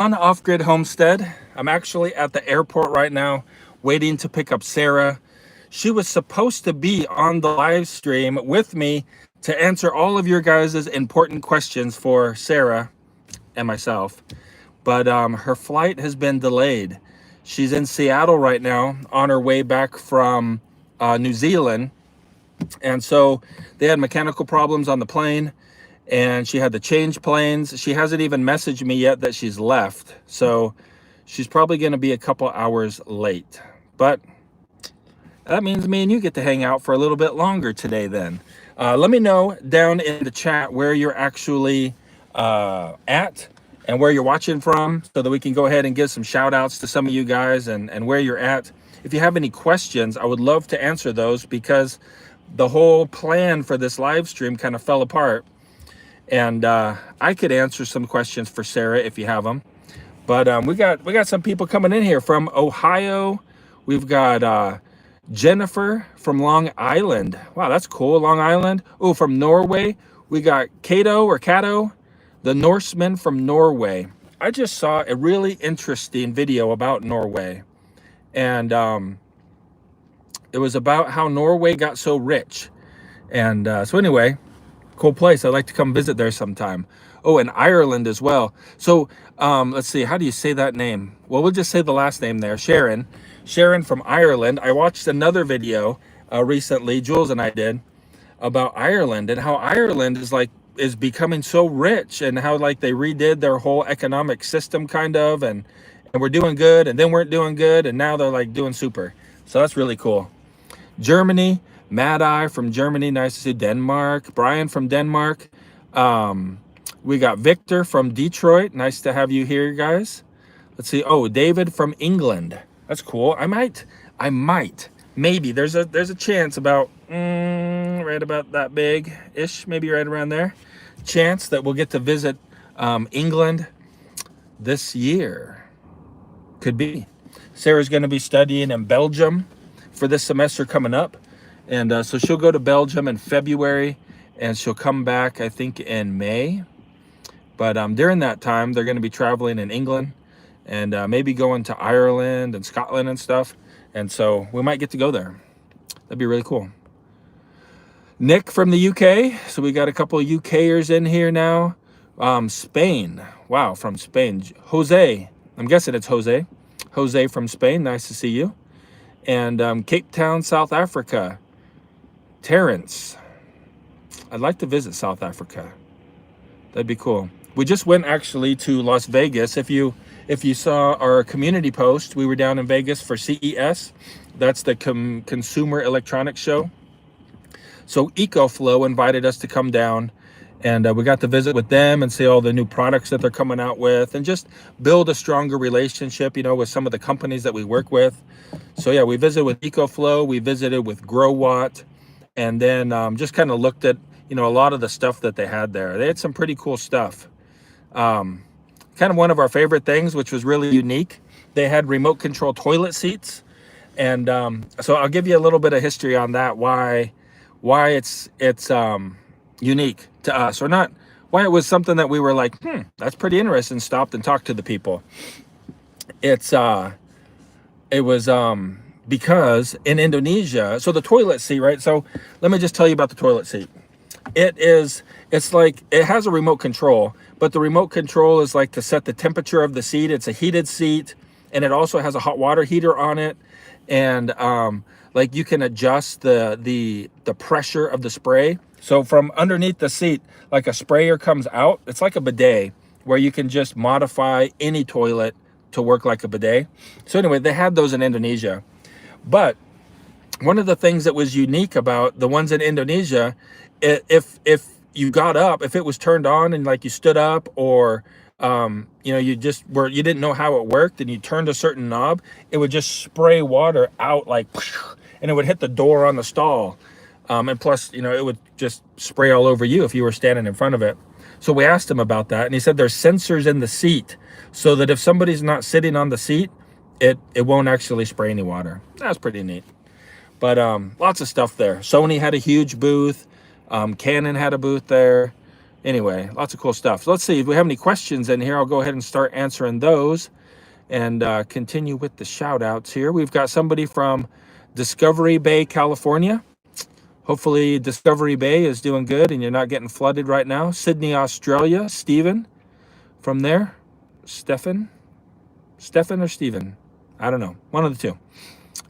on Off-Grid Homestead. I'm actually at the airport right now waiting to pick up Sarah. She was supposed to be on the live stream with me to answer all of your guys' important questions for Sarah and myself. But her flight has been delayed. She's in Seattle right now on her way back from New Zealand. And so they had mechanical problems on the plane and she had to change planes. She hasn't even messaged me yet that she's left. So she's probably going to be a couple hours late. But that means me and you get to hang out for a little bit longer today then. Let me know down in the chat where you're actually at and where you're watching from so that we can go ahead and give some shout outs to some of you guys and where you're at. If you have any questions, I would love to answer those because the whole plan for this live stream kind of fell apart. And I could answer some questions for Sarah if you have them. But we got some people coming in here from Ohio. We've got Jennifer from Long Island. Wow, that's cool, Long Island. Oh, from Norway, we got Cato, the Norseman from Norway. I just saw a really interesting video about Norway. And it was about how Norway got so rich. And so anyway, cool place. I'd like to come visit there sometime. Oh, and Ireland as well. So let's see, how do you say that name? Well, we'll just say the last name there, Sharon from Ireland. I watched another video recently, Jules and I did, about Ireland and how Ireland is becoming so rich and how like they redid their whole economic system kind of, and we're doing good and then weren't doing good and now they're like doing super. So that's really cool. Germany, Mad Eye from Germany, nice to see. Denmark, Brian from Denmark. We got Victor from Detroit, nice to have you here, guys. Let's see. Oh, David from England. That's cool. I might, maybe. There's a chance about right about that big-ish, maybe right around there. Chance that we'll get to visit England this year. Could be. Sarah's going to be studying in Belgium for this semester coming up. And so she'll go to Belgium in February and she'll come back, I think, in May. But during that time, they're going to be traveling in England and maybe going to Ireland and Scotland and stuff. And so we might get to go there. That'd be really cool. Nick from the UK. So we got a couple of UKers in here now. Spain. Wow, from Spain. Jose. I'm guessing it's Jose. Jose from Spain. Nice to see you. And Cape Town, South Africa. Terrence. I'd like to visit South Africa. That'd be cool. We just went actually to Las Vegas. If you saw our community post, we were down in Vegas for CES. That's the Consumer Electronics Show. So EcoFlow invited us to come down and we got to visit with them and see all the new products that they're coming out with and just build a stronger relationship, you know, with some of the companies that we work with. So yeah, we visited with EcoFlow, we visited with GrowWatt, and then just kind of looked at, you know, a lot of the stuff that they had there. They had some pretty cool stuff. Kind of one of our favorite things, which was really unique. They had remote control toilet seats. And so I'll give you a little bit of history on that, why it's unique to us, or not, why it was something that we were like, that's pretty interesting, stopped and talked to the people. It was because in Indonesia, so the toilet seat, right? So let me just tell you about the toilet seat. It's like, it has a remote control, but the remote control is like to set the temperature of the seat. It's a heated seat, and it also has a hot water heater on it. And like you can adjust the pressure of the spray. So from underneath the seat, like a sprayer comes out. It's like a bidet where you can just modify any toilet to work like a bidet. So anyway, they had those in Indonesia. But one of the things that was unique about the ones in Indonesia, if you got up, if it was turned on and like you stood up, or you know, you didn't know how it worked and you turned a certain knob, it would just spray water out like, and it would hit the door on the stall. And plus, you know, it would just spray all over you if you were standing in front of it. So we asked him about that, and he said there's sensors in the seat so that if somebody's not sitting on the seat, it won't actually spray any water. That's pretty neat. But lots of stuff there. Sony had a huge booth. Canon had a booth there. Anyway, lots of cool stuff. So let's see if we have any questions in here. I'll go ahead and start answering those and continue with the shout outs here. We've got somebody from Discovery Bay, California. Hopefully Discovery Bay is doing good and you're not getting flooded right now. Sydney, Australia, Stephen from there. Stefan or Stephen? I don't know. One of the two.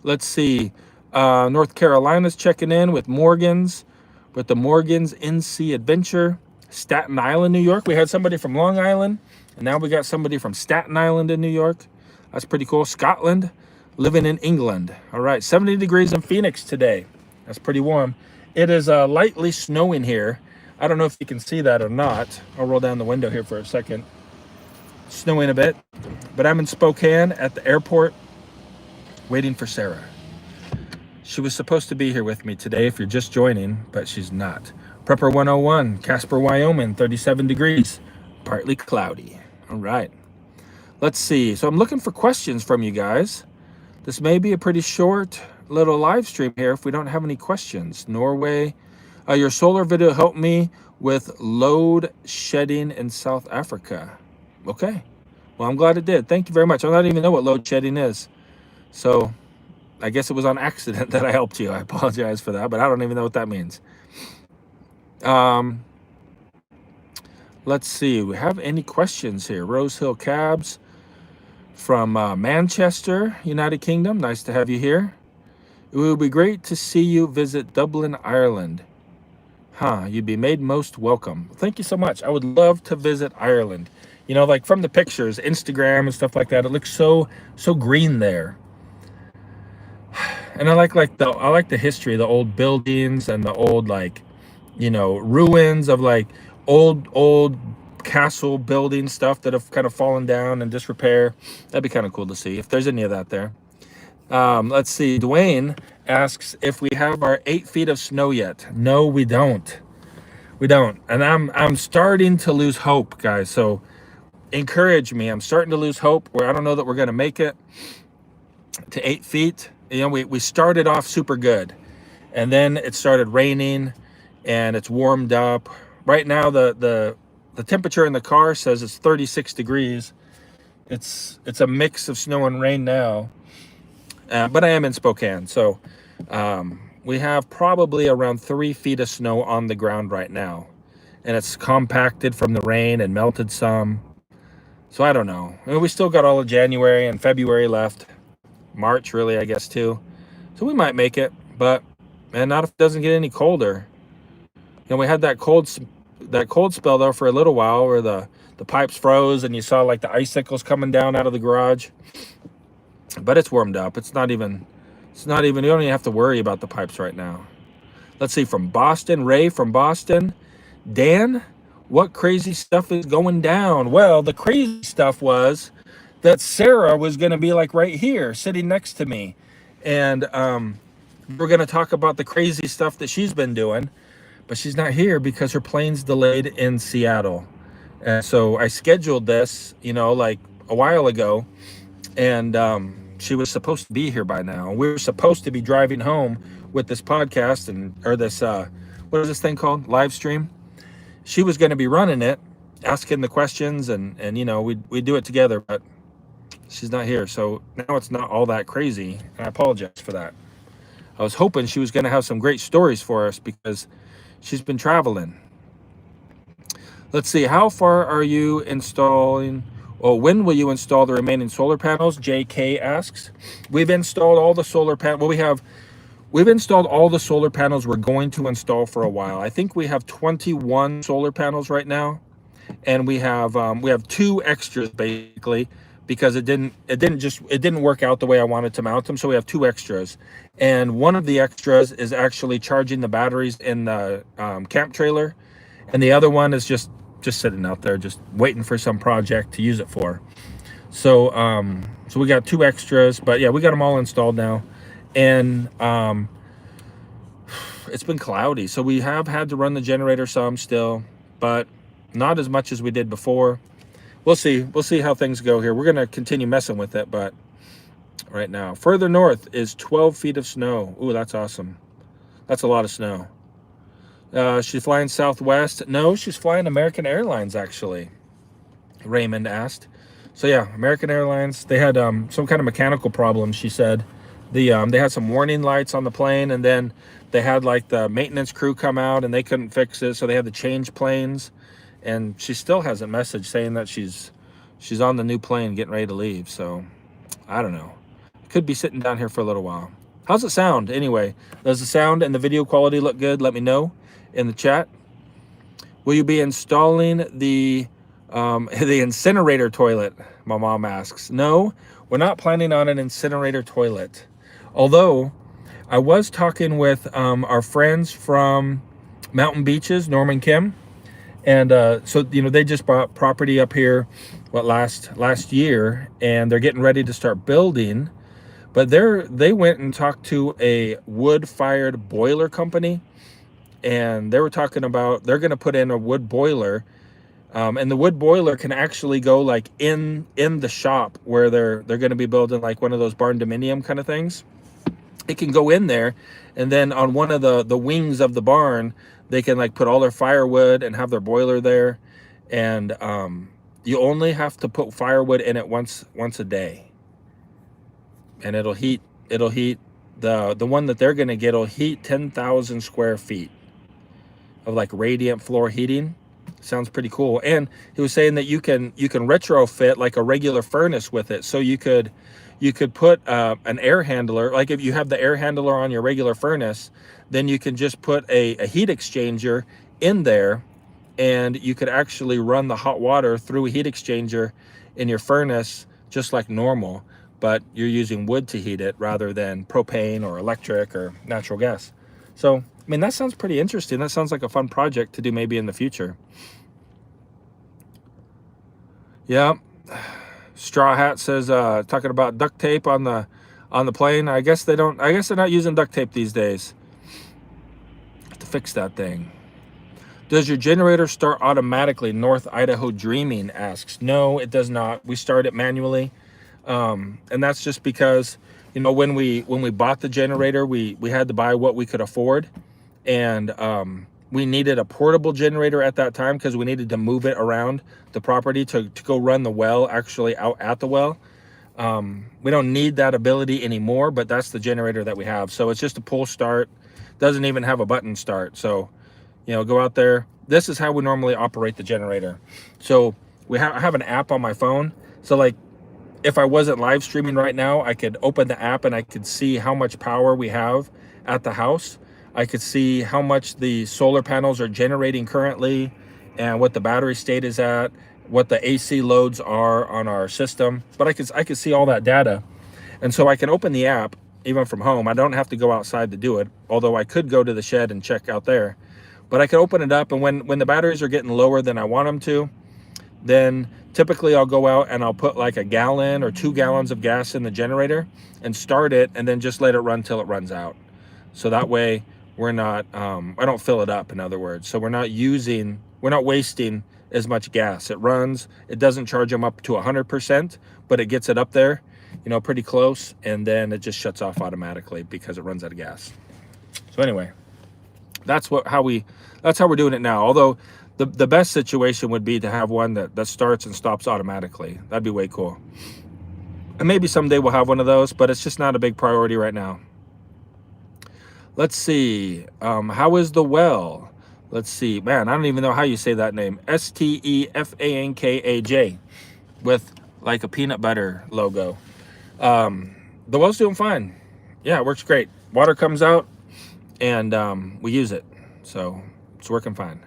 Let's see. North Carolina's checking in with Morgan's, with the Morgan's In-Sea Adventure. Staten Island, New York. We had somebody from Long Island, and now we got somebody from Staten Island in New York. That's pretty cool. Scotland, living in England. All right, 70 degrees in Phoenix today. That's pretty warm. It is lightly snowing here. I don't know if you can see that or not. I'll roll down the window here for a second. Snowing a bit, but I'm in Spokane at the airport waiting for Sarah. She was supposed to be here with me today if you're just joining, but she's not. Prepper 101, Casper, Wyoming, 37 degrees, partly cloudy. All right, let's see. So I'm looking for questions from you guys. This may be a pretty short little live stream here if we don't have any questions. Norway, your solar video helped me with load shedding in South Africa. Okay, well, I'm glad it did. Thank you very much. I don't even know what load shedding is. So I guess it was on accident that I helped you. I apologize for that, but I don't even know what that means. Let's see. We have any questions here? Rose Hill Cabs from Manchester, United Kingdom. Nice to have you here. It would be great to see you visit Dublin, Ireland. You'd be made most welcome. Thank you so much. I would love to visit Ireland. You know, like from the pictures, Instagram and stuff like that, it looks so green there. And I like the history, the old buildings and the old, like, you know, ruins of like old castle building stuff that have kind of fallen down and disrepair. That'd be kind of cool to see if there's any of that there. Let's see. Dwayne asks if we have our 8 feet of snow yet. No, we don't. We don't. And I'm starting to lose hope, guys. So encourage me. I'm starting to lose hope where I don't know that we're going to make it to 8 feet. You know, we started off super good, and then it started raining and it's warmed up. Right now the temperature in the car says it's 36 degrees. It's a mix of snow and rain now, but I am in Spokane, so we have probably around 3 feet of snow on the ground right now, and it's compacted from the rain and melted some. So I don't know. I mean, we still got all of January and February left. March, really, I guess, too. So we might make it, but man, not if it doesn't get any colder. You know, we had that cold spell though for a little while where the pipes froze and you saw like the icicles coming down out of the garage. But it's warmed up. It's not even, you don't even have to worry about the pipes right now. Let's see, from Boston, Ray from Boston. Dan, what crazy stuff is going down? Well, the crazy stuff was that Sarah was going to be like right here sitting next to me. And we're going to talk about the crazy stuff that she's been doing. But she's not here because her plane's delayed in Seattle. And so I scheduled this, you know, like a while ago. And she was supposed to be here by now. We were supposed to be driving home with this podcast or this, what is this thing called? Live stream. She was going to be running it, asking the questions, and you know, we do it together, but she's not here. So now it's not all that crazy. And I apologize for that. I was hoping she was going to have some great stories for us because she's been traveling. Let's see. How far are you installing? Oh, when will you install the remaining solar panels? JK asks. We've installed all the solar panels. Well, we've installed all the solar panels we're going to install for a while. I think we have 21 solar panels right now, and we have 2 extras basically because it didn't work out the way I wanted to mount them. So we have 2 extras, and one of the extras is actually charging the batteries in the camp trailer, and the other one is just sitting out there, just waiting for some project to use it for. So so we got 2 extras, but yeah, we got them all installed now. And it's been cloudy, so we have had to run the generator some still, but not as much as we did before. We'll see how things go here. We're gonna continue messing with it, but right now, further north is 12 feet of snow. Ooh, that's awesome. That's a lot of snow. She's flying Southwest. No, she's flying American Airlines, actually, Raymond asked. So yeah, American Airlines, they had some kind of mechanical problem, she said. They had some warning lights on the plane, and then they had like the maintenance crew come out and they couldn't fix it, so they had to change planes. And she still hasn't messaged saying that she's on the new plane getting ready to leave. So I don't know. Could be sitting down here for a little while. How's it sound anyway? Does the sound and the video quality look good? Let me know in the chat. Will you be installing the incinerator toilet? My mom asks. No, we're not planning on an incinerator toilet. Although I was talking with our friends from Mountain Beaches, Norm and Kim, and so they just bought property up here, last year, and they're getting ready to start building. But they went and talked to a wood-fired boiler company, and they were talking about they're going to put in a wood boiler, and the wood boiler can actually go like in the shop where they're going to be building like one of those barn dominium kind of things. It can go in there, and then on one of the wings of the barn, they can like put all their firewood and have their boiler there, and you only have to put firewood in it once a day. And it'll heat the one that they're going to get will heat 10,000 square feet of like radiant floor heating. Sounds pretty cool. And he was saying that you can retrofit like a regular furnace with it. So you could put an air handler, like if you have the air handler on your regular furnace, then you can just put a heat exchanger in there, and you could actually run the hot water through a heat exchanger in your furnace just like normal, but you're using wood to heat it rather than propane or electric or natural gas. So, I mean, that sounds pretty interesting. That sounds like a fun project to do maybe in the future. Yeah. Straw Hat says, talking about duct tape on the plane. I guess they're not using duct tape these days. Have to fix that thing. Does your generator start automatically? North Idaho Dreaming asks. No, it does not. We start it manually. And that's just because, when we bought the generator, we had to buy what we could afford. And we needed a portable generator at that time because we needed to move it around the property to go run the well, actually out at the well. We don't need that ability anymore, but that's the generator that we have. So it's just a pull start. Doesn't even have a button start. So, go out there. This is how we normally operate the generator. So I have an app on my phone. So like, if I wasn't live streaming right now, I could open the app and I could see how much power we have at the house. I could see how much the solar panels are generating currently and what the battery state is at, what the AC loads are on our system. But I could see all that data. And so I can open the app even from home. I don't have to go outside to do it, although I could go to the shed and check out there. But I can open it up, and when the batteries are getting lower than I want them to, then typically I'll go out and I'll put like a gallon or 2 gallons of gas in the generator and start it, and then just let it run till it runs out. So that way we're not, I don't fill it up, in other words. So we're not wasting as much gas. It runs, it doesn't charge them up to 100%, but it gets it up there, pretty close, and then it just shuts off automatically because it runs out of gas. So anyway, that's how we're doing it now. Although the best situation would be to have one that starts and stops automatically. That'd be way cool. And maybe someday we'll have one of those, but it's just not a big priority right now. Let's see. How is the well? Let's see. Man, I don't even know how you say that name. Stefankaj with like a peanut butter logo. The well's doing fine. Yeah, it works great. Water comes out and we use it. So it's working fine.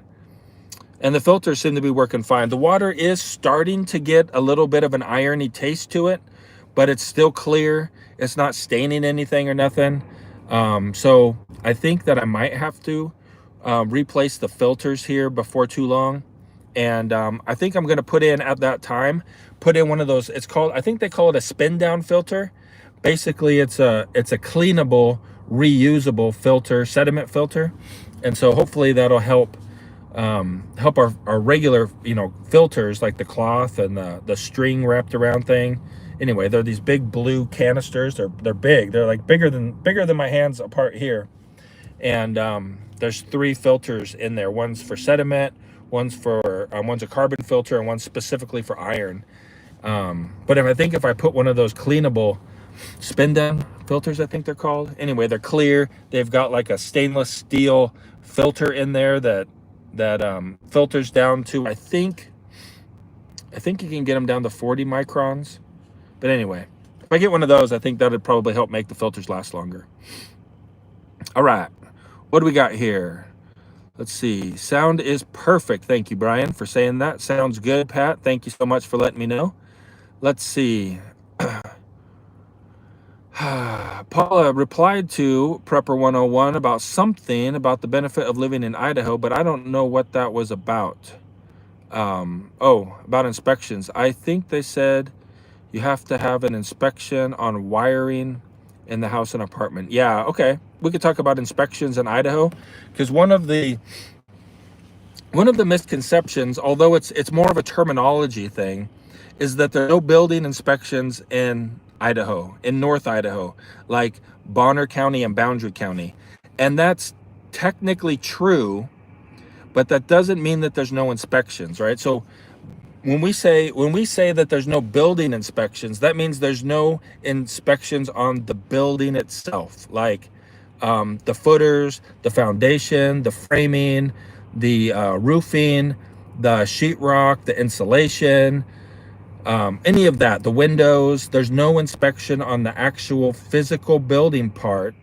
And the filters seem to be working fine. The water is starting to get a little bit of an irony taste to it, but it's still clear. It's not staining anything or nothing. So I think that I might have to replace the filters here before too long. And I think I'm going to put in one of those. I think they call it a spin down filter. Basically, it's a cleanable, reusable filter, sediment filter. And so hopefully that'll help our regular, filters, like the cloth and the string wrapped around thing. Anyway, they're these big blue canisters. They're big. They're like bigger than my hands apart here. And there's 3 filters in there. One's for sediment, one's a carbon filter, and one's specifically for iron. But if I put one of those cleanable spin down filters, I think they're called. Anyway, they're clear. They've got like a stainless steel filter in there that filters down to, I think you can get them down to 40 microns. But anyway, if I get one of those, I think that would probably help make the filters last longer. All right, what do we got here? Let's see. Sound is perfect. Thank you, Brian, for saying that. Sounds good, Pat. Thank you so much for letting me know. Let's see. Paula replied to Prepper 101 about something about the benefit of living in Idaho, but I don't know what that was about. About inspections. I think they said you have to have an inspection on wiring in the house and apartment. Yeah, okay. We could talk about inspections in Idaho, because one of the misconceptions, although it's more of a terminology thing, is that there are no building inspections in Idaho, in North Idaho, like Bonner County and Boundary County. And that's technically true, but that doesn't mean that there's no inspections, right? So when we say that there's no building inspections, that means there's no inspections on the building itself, like the footers, the foundation, the framing, the roofing, the sheetrock, the insulation, any of that, the windows. There's no inspection on the actual physical building part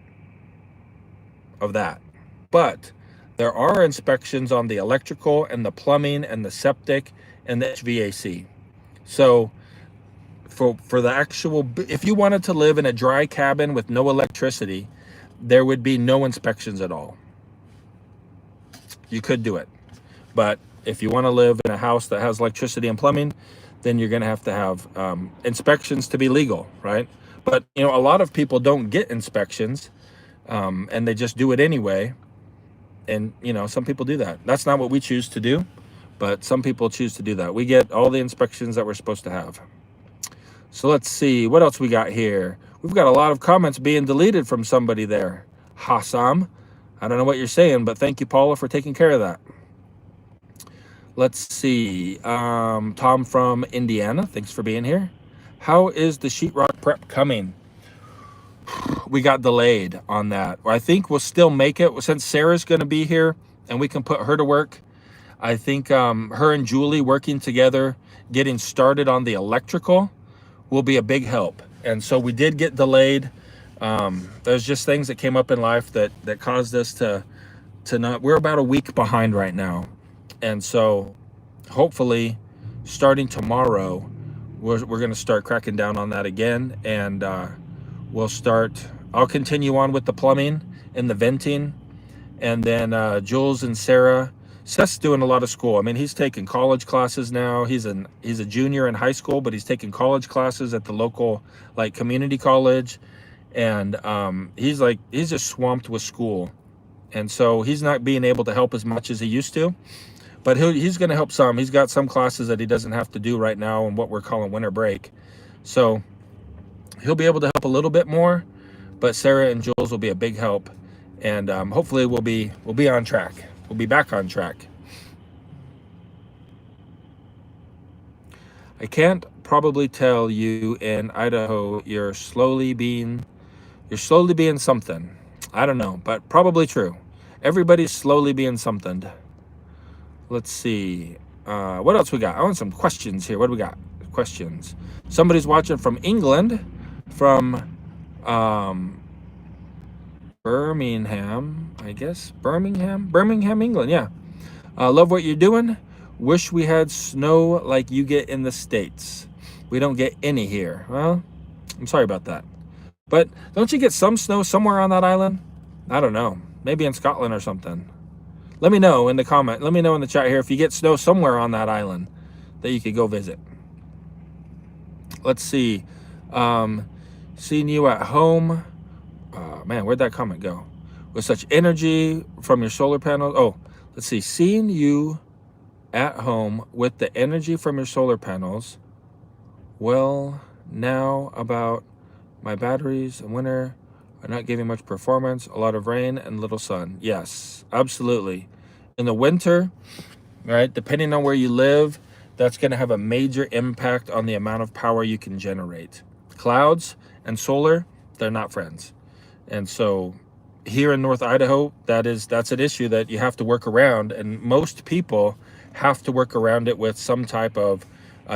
of that. But there are inspections on the electrical and the plumbing and the septic and the HVAC. So for the actual, if you wanted to live in a dry cabin with no electricity, there would be no inspections at all. You could do it. But if you want to live in a house that has electricity and plumbing, then you're going to have inspections to be legal, right? But, a lot of people don't get inspections, and they just do it anyway. And, some people do that. That's not what we choose to do, but some people choose to do that. We get all the inspections that we're supposed to have. So let's see, what else we got here? We've got a lot of comments being deleted from somebody there. Hassam, I don't know what you're saying, but thank you, Paula, for taking care of that. Let's see, Tom from Indiana, thanks for being here. How is the sheetrock prep coming? We got delayed on that. I think we'll still make it since Sarah's going to be here and we can put her to work. I think her and Julie working together, getting started on the electrical, will be a big help. And so we did get delayed. There's just things that came up in life that caused us to not. We're about a week behind right now. And so hopefully starting tomorrow, we're going to start cracking down on that again. And I'll continue on with the plumbing and the venting. And then Jules and Sarah, Seth's doing a lot of school. I mean, he's taking college classes now. He's a junior in high school, but he's taking college classes at the local community college. And he's just swamped with school. And so he's not being able to help as much as he used to. But he's going to help some. He's got some classes that he doesn't have to do right now in what we're calling winter break. So he'll be able to help a little bit more, but Sarah and Jules will be a big help. And hopefully we'll be on track. We'll be back on track. I can't probably tell you in Idaho you're slowly being something. I don't know, but probably true. Everybody's slowly being something. Let's see. What else we got? I want some questions here. What do we got? Questions. Somebody's watching from England, from Birmingham, I guess. Birmingham, England. Yeah. Love what you're doing. Wish we had snow like you get in the States. We don't get any here. Well, I'm sorry about that. But don't you get some snow somewhere on that island? I don't know. Maybe in Scotland or something. Let me know in the comment. Let me know in the chat here if you get snow somewhere on that island that you could go visit. Let's see. Seeing you at home. Man, where'd that comment go? With such energy from your solar panels. Oh, let's see. Seeing you at home with the energy from your solar panels. Well, now about my batteries and winter are not giving much performance, a lot of rain and little sun. Yes, absolutely. In the winter, right, depending on where you live, that's going to have a major impact on the amount of power you can generate. Clouds and solar, they're not friends. And so here in North Idaho, that's an issue that you have to work around, and most people have to work around it with some type of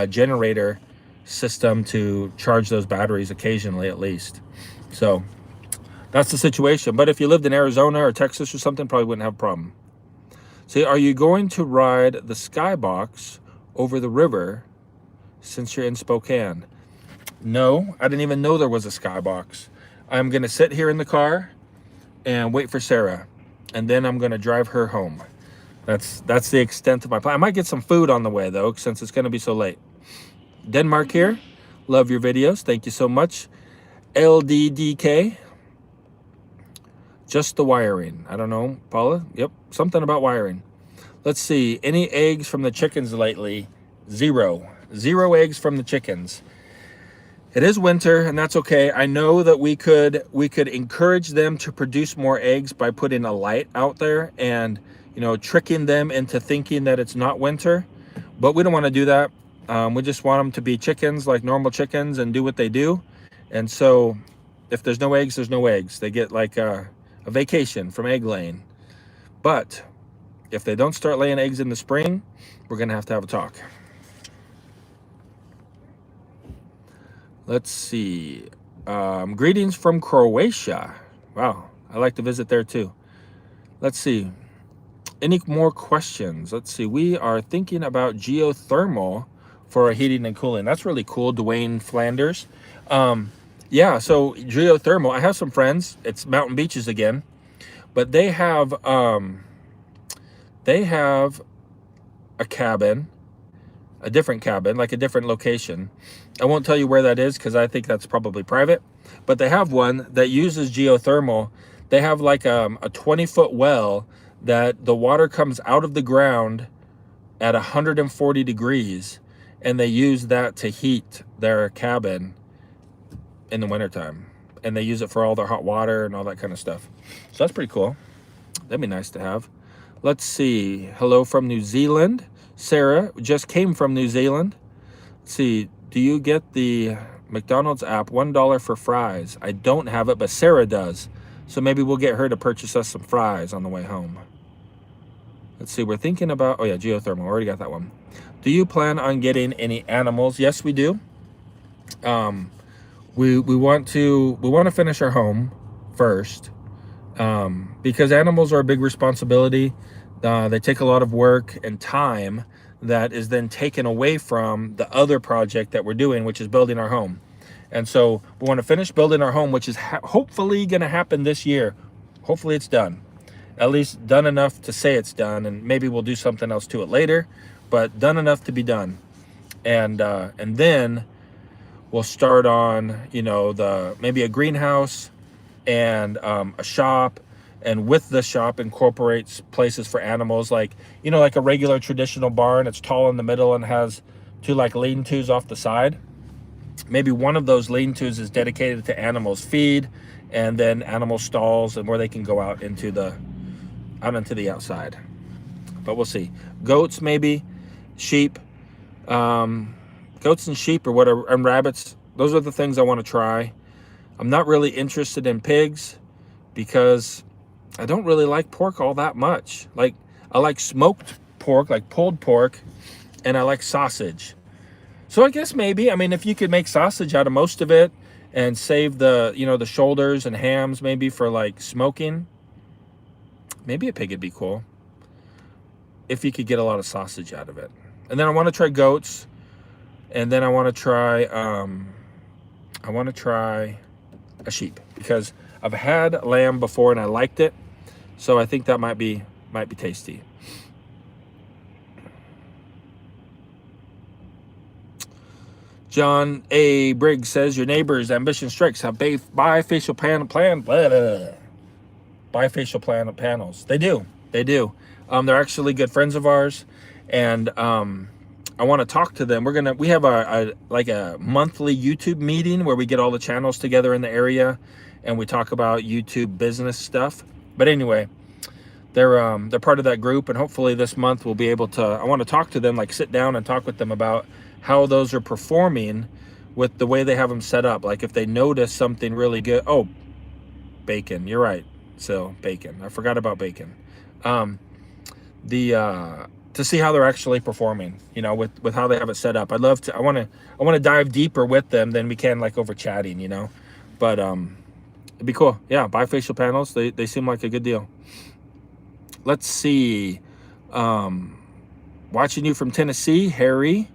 generator system to charge those batteries occasionally, at least. So that's the situation. But if you lived in Arizona or Texas or something, probably wouldn't have a problem. See, are you going to ride the Skybox over the river since you're in Spokane? No, I didn't even know there was a Skybox. I'm going to sit here in the car and wait for Sarah, and then I'm going to drive her home. That's the extent of my plan. I might get some food on the way, though, since it's going to be so late. Denmark here. Love your videos. Thank you so much. LDDK. Just the wiring. I don't know, Paula. Yep, something about wiring. Let's see. Any eggs from the chickens lately? Zero. Zero eggs from the chickens. It is winter, and that's okay. I know that we could encourage them to produce more eggs by putting a light out there and, you know, tricking them into thinking that it's not winter. But we don't want to do that. We just want them to be chickens like normal chickens and do what they do. And so if there's no eggs, there's no eggs. They get like a vacation from egg laying. But if they don't start laying eggs in the spring, we're going to have a talk. Let's see. Greetings from Croatia. Wow, I like to visit there too. Let's see. Any more questions? Let's see. We are thinking about geothermal for our heating and cooling. That's really cool, Dwayne Flanders. Yeah, so geothermal. I have some friends. It's Mountain Beaches again, but they have a cabin, a different cabin, like a different location. I won't tell you where that is because I think that's probably private, but they have one that uses geothermal. They have like a 20-foot well that the water comes out of the ground at 140 degrees, and they use that to heat their cabin in the wintertime. And they use it for all their hot water and all that kind of stuff. So that's pretty cool. That'd be nice to have. Let's see. Hello from New Zealand. Sarah just came from New Zealand. Let's see. Do you get the McDonald's app, $1 for fries? I don't have it, but Sarah does. So maybe we'll get her to purchase us some fries on the way home. Let's see. We're thinking about, oh yeah, geothermal. Already got that one. Do you plan on getting any animals? Yes, we do. We want to finish our home first, because animals are a big responsibility. They take a lot of work and time that is then taken away from the other project that we're doing, which is building our home. And so we want to finish building our home, which is hopefully going to happen this year. Hopefully it's done, at least done enough to say it's done, and maybe we'll do something else to it later, but done enough to be done. And then we'll start on, you know, maybe a greenhouse and a shop, and with the shop incorporates places for animals, like, you know, like a regular traditional barn. It's tall in the middle and has two like lean-tos off the side. Maybe one of those lean-tos is dedicated to animals' feed, and then animal stalls, and where they can go out into the outside. But we'll see. Goats, maybe sheep. Goats and sheep, or whatever, and rabbits. Those are the things I want to try. I'm not really interested in pigs because I don't really like pork all that much. Like, I like smoked pork, like pulled pork, and I like sausage. So I guess maybe, I mean, if you could make sausage out of most of it and save the, you know, the shoulders and hams maybe for like smoking, maybe a pig would be cool if you could get a lot of sausage out of it. And then I want to try goats. And then I want to try a sheep, because I've had lamb before and I liked it. So I think that might be tasty. John A. Briggs says your neighbor's Ambition Strikes have bifacial panels. They do. They're actually good friends of ours, and I want to talk to them. We have a monthly YouTube meeting where we get all the channels together in the area, and we talk about YouTube business stuff. But anyway, they're part of that group, and hopefully this month we'll be able to, I want to talk to them, like sit down and talk with them about how those are performing with the way they have them set up. Like if they notice something really good. Oh, bacon, you're right. So bacon, I forgot about bacon. To see how they're actually performing, you know, with how they have it set up. I'd love to, I want to dive deeper with them than we can like over chatting, you know, but it'd be cool. Yeah, bifacial panels, they seem like a good deal. Let's see. Watching you from Tennessee, Harry,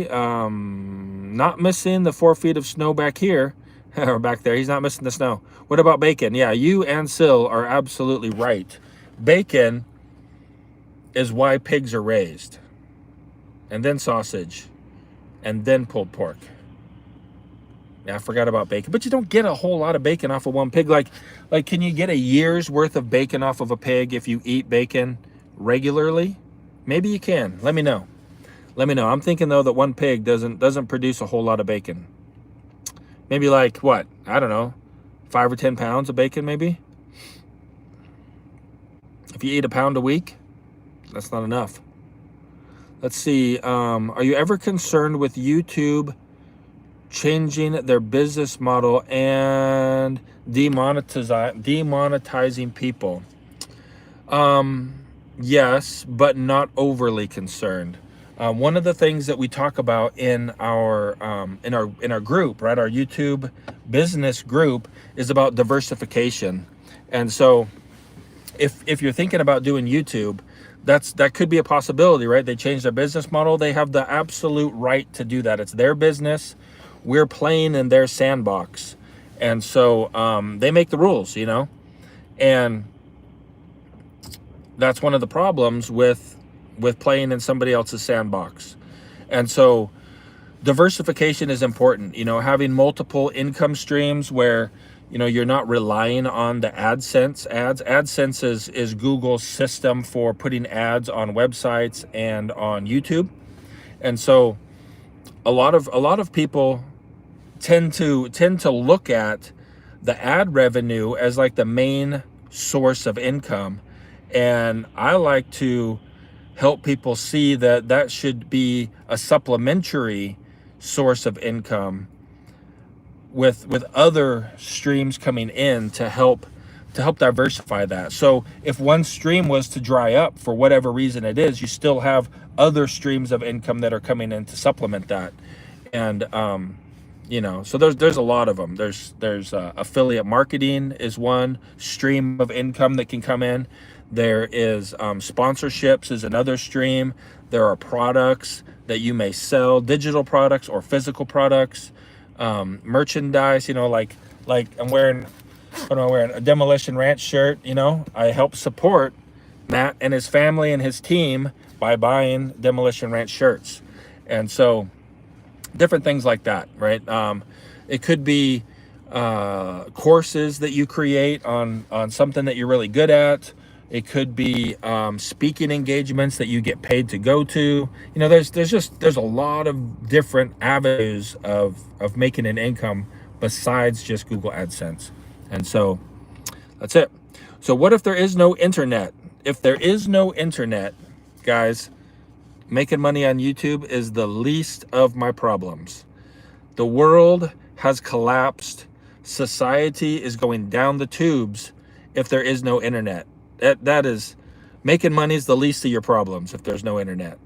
not missing the 4 feet of snow back here or back there. He's not missing the snow. What about bacon? Yeah, you and Sil are absolutely right. Bacon is why pigs are raised, and then sausage, and then pulled pork. Yeah, I forgot about bacon, but you don't get a whole lot of bacon off of one pig. Like can you get a year's worth of bacon off of a pig if you eat bacon regularly? Maybe you can. Let me know. Let me know. I'm thinking though that one pig doesn't produce a whole lot of bacon. Maybe like what? I don't know, 5 or 10 pounds of bacon maybe. If you eat a pound a week, that's not enough. Let's see. Are you ever concerned with YouTube changing their business model and demonetizing people? Yes, but not overly concerned. One of the things that we talk about in our group, right, our YouTube business group, is about diversification. And so if you're thinking about doing YouTube, that could be a possibility, right? They change their business model. They have the absolute right to do that. It's their business. We're playing in their sandbox. And so they make the rules, you know? And that's one of the problems with playing in somebody else's sandbox. And so diversification is important, you know, having multiple income streams where, you know, you're not relying on the AdSense ads. AdSense is Google's system for putting ads on websites and on YouTube. And so a lot of people tend to look at the ad revenue as like the main source of income. And I like to help people see that should be a supplementary source of income with other streams coming in to help diversify that. So if one stream was to dry up for whatever reason it is, you still have other streams of income that are coming in to supplement that. And you know, so there's a lot of them. There's affiliate marketing is one stream of income that can come in. There is sponsorships is another stream. There are products that you may sell, digital products or physical products, merchandise, you know, like I'm wearing, what am I wearing? A Demolition Ranch shirt, you know. I help support Matt and his family and his team by buying Demolition Ranch shirts. And so different things like that, right? It could be courses that you create on something that you're really good at. It could be speaking engagements that you get paid to go to. You know, there's a lot of different avenues of making an income besides just Google AdSense. And so that's it. So what if there is no internet? If there is no internet, guys, making money on YouTube is the least of my problems. The world has collapsed. Society is going down the tubes if there is no internet. That is, making money is the least of your problems if there's no internet.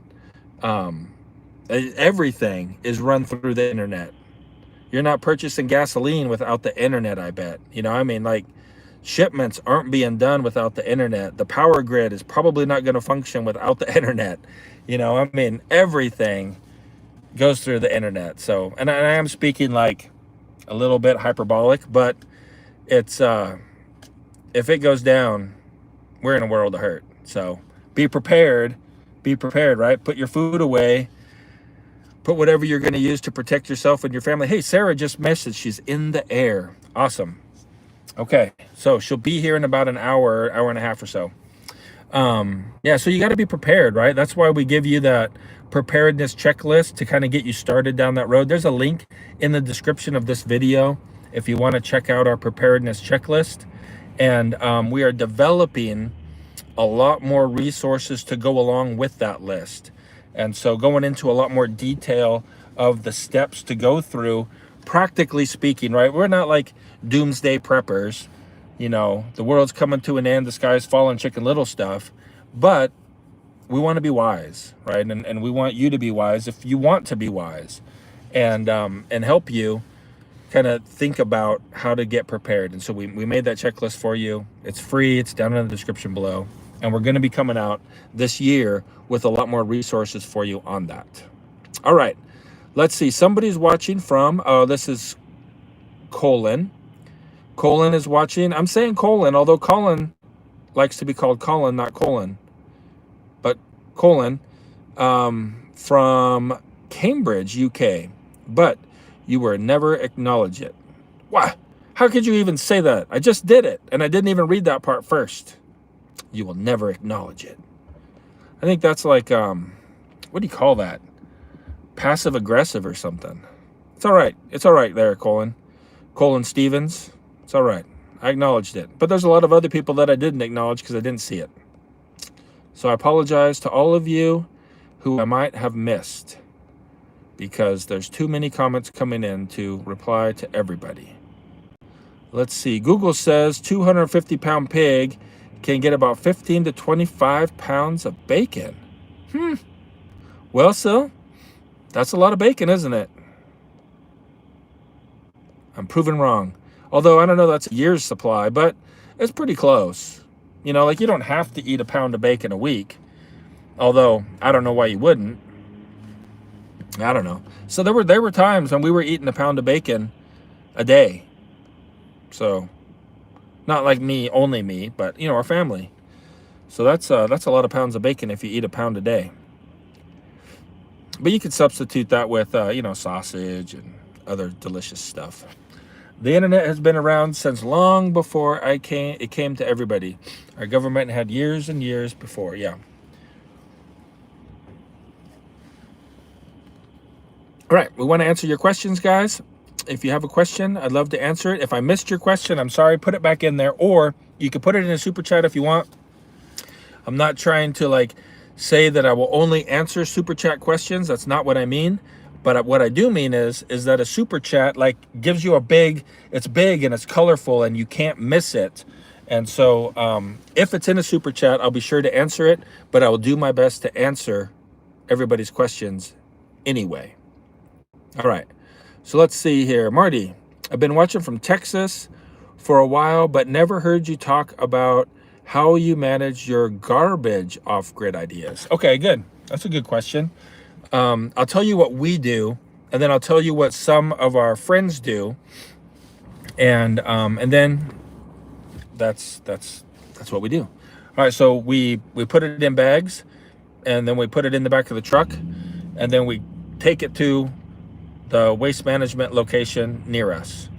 Everything is run through the internet. You're not purchasing gasoline without the internet, I bet. You know, I mean, like, shipments aren't being done without the internet. The power grid is probably not going to function without the internet. You know, I mean, everything goes through the internet. So, and I am speaking like a little bit hyperbolic, but it's, if it goes down, we're in a world of hurt. So be prepared, right? Put your food away, put whatever you're going to use to protect yourself and your family. Hey, Sarah just messaged, she's in the air. Awesome. Okay. So she'll be here in about an hour and a half or so. Yeah. So you got to be prepared, right? That's why we give you that preparedness checklist to kind of get you started down that road. There's a link in the description of this video if you want to check out our preparedness checklist. And we are developing a lot more resources to go along with that list. And so going into a lot more detail of the steps to go through, practically speaking, right? We're not like doomsday preppers, you know, the world's coming to an end, the sky's falling, Chicken Little stuff. But we want to be wise, right? And we want you to be wise if you want to be wise, and help you kind of think about how to get prepared. And so we made that checklist for you. It's free. It's down in the description below. And we're going to be coming out this year with a lot more resources for you on that. All right. Let's see. Somebody's watching from, oh, this is Colin. Colin is watching. I'm saying Colin, although Colin likes to be called Colin, not Colin. But Colin from Cambridge, UK. But you were never acknowledged it. Why? How could you even say that? I just did it, and I didn't even read that part first. You will never acknowledge it. I think that's like, what do you call that? Passive aggressive or something. It's all right. It's all right there, Colin. Colin Stevens. It's all right. I acknowledged it. But there's a lot of other people that I didn't acknowledge because I didn't see it. So I apologize to all of you who I might have missed, because there's too many comments coming in to reply to everybody. Let's see. Google says 250-pound pig can get about 15 to 25 pounds of bacon. Well, so that's a lot of bacon, isn't it? I'm proven wrong. Although I don't know, that's a year's supply, but it's pretty close. You know, like you don't have to eat a pound of bacon a week. Although I don't know why you wouldn't. I don't know. So there were times when we were eating a pound of bacon a day. So not like me, only me, but you know, our family. So that's a lot of pounds of bacon if you eat a pound a day. But you could substitute that with you know, sausage and other delicious stuff. The internet has been around since long before it came to everybody. Our government had years and years before. Yeah. All right, we want to answer your questions, guys. If you have a question, I'd love to answer it. If I missed your question, I'm sorry, put it back in there, or you can put it in a super chat if you want. I'm not trying to like say that I will only answer super chat questions. That's not what I mean. But what I do mean is that a super chat like gives you it's big and it's colorful and you can't miss it. And so if it's in a super chat, I'll be sure to answer it, but I will do my best to answer everybody's questions anyway. All right, so let's see here. Marty, I've been watching from Texas for a while, but never heard you talk about how you manage your garbage off-grid ideas. Okay, good. That's a good question. I'll tell you what we do, and then I'll tell you what some of our friends do, and then that's what we do. All right, so we put it in bags, and then we put it in the back of the truck, and then we take it to the waste management location near us.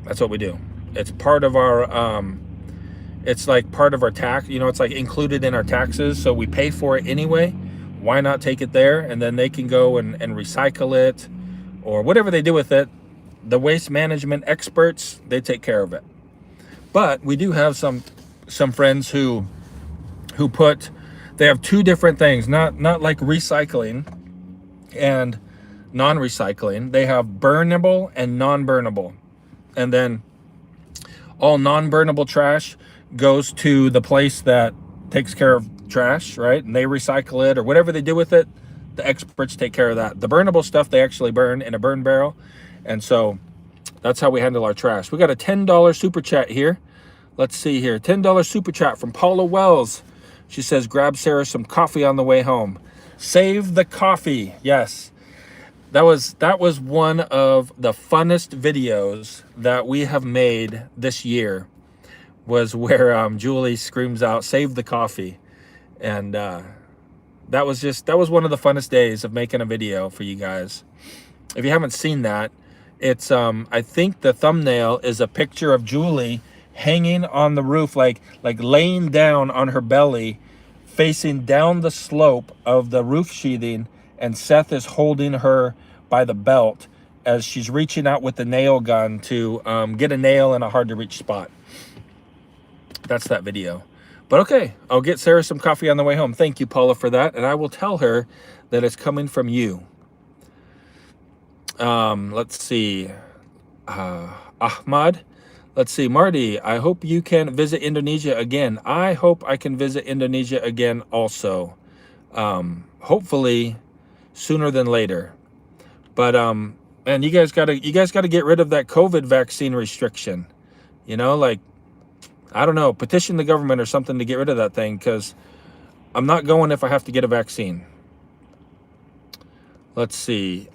That's what we do. It's part of our it's like part of our tax, you know, it's like included in our taxes, so we pay for it anyway. Why not take it there, and then they can go and recycle it or whatever they do with it. The waste management experts, they take care of it. But we do have some friends who they have two different things, not like recycling and non-recycling. They have burnable and non-burnable, and then all non-burnable trash goes to the place that takes care of trash, right? And they recycle it or whatever they do with it. The experts take care of that. The burnable stuff they actually burn in a burn barrel, and so that's how we handle our trash. We got a $10 super chat here. Let's see here. $10 super chat from Paula Wells. She says, grab Sarah some coffee on the way home. Save the coffee. Yes. That was one of the funnest videos that we have made this year, was where Julie screams out, save the coffee. And that was one of the funnest days of making a video for you guys. If you haven't seen that, it's I think the thumbnail is a picture of Julie hanging on the roof, like laying down on her belly, facing down the slope of the roof sheathing, and Seth is holding her by the belt, as she's reaching out with the nail gun to get a nail in a hard to reach spot. That's that video. But okay, I'll get Sarah some coffee on the way home. Thank you, Paula, for that. And I will tell her that it's coming from you. Let's see. Ahmad. Let's see. Marty, I hope you can visit Indonesia again. I hope I can visit Indonesia again also. Hopefully sooner than later. But and you guys gotta get rid of that COVID vaccine restriction. You know, like, I don't know, petition the government or something to get rid of that thing, because I'm not going if I have to get a vaccine. Let's see.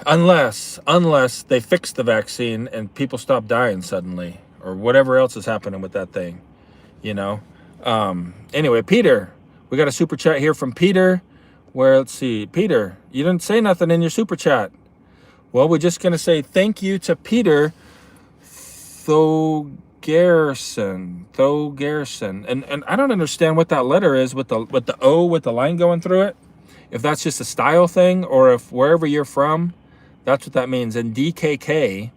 Unless they fix the vaccine and people stop dying suddenly, or whatever else is happening with that thing, you know. Anyway, Peter, we got a super chat here from Peter, where, let's see, Peter, you didn't say nothing in your super chat. Well, we're just gonna say thank you to Peter Thogerson, and I don't understand what that letter is with the O with the line going through it. If that's just a style thing, or if wherever you're from, that's what that means. And DKK,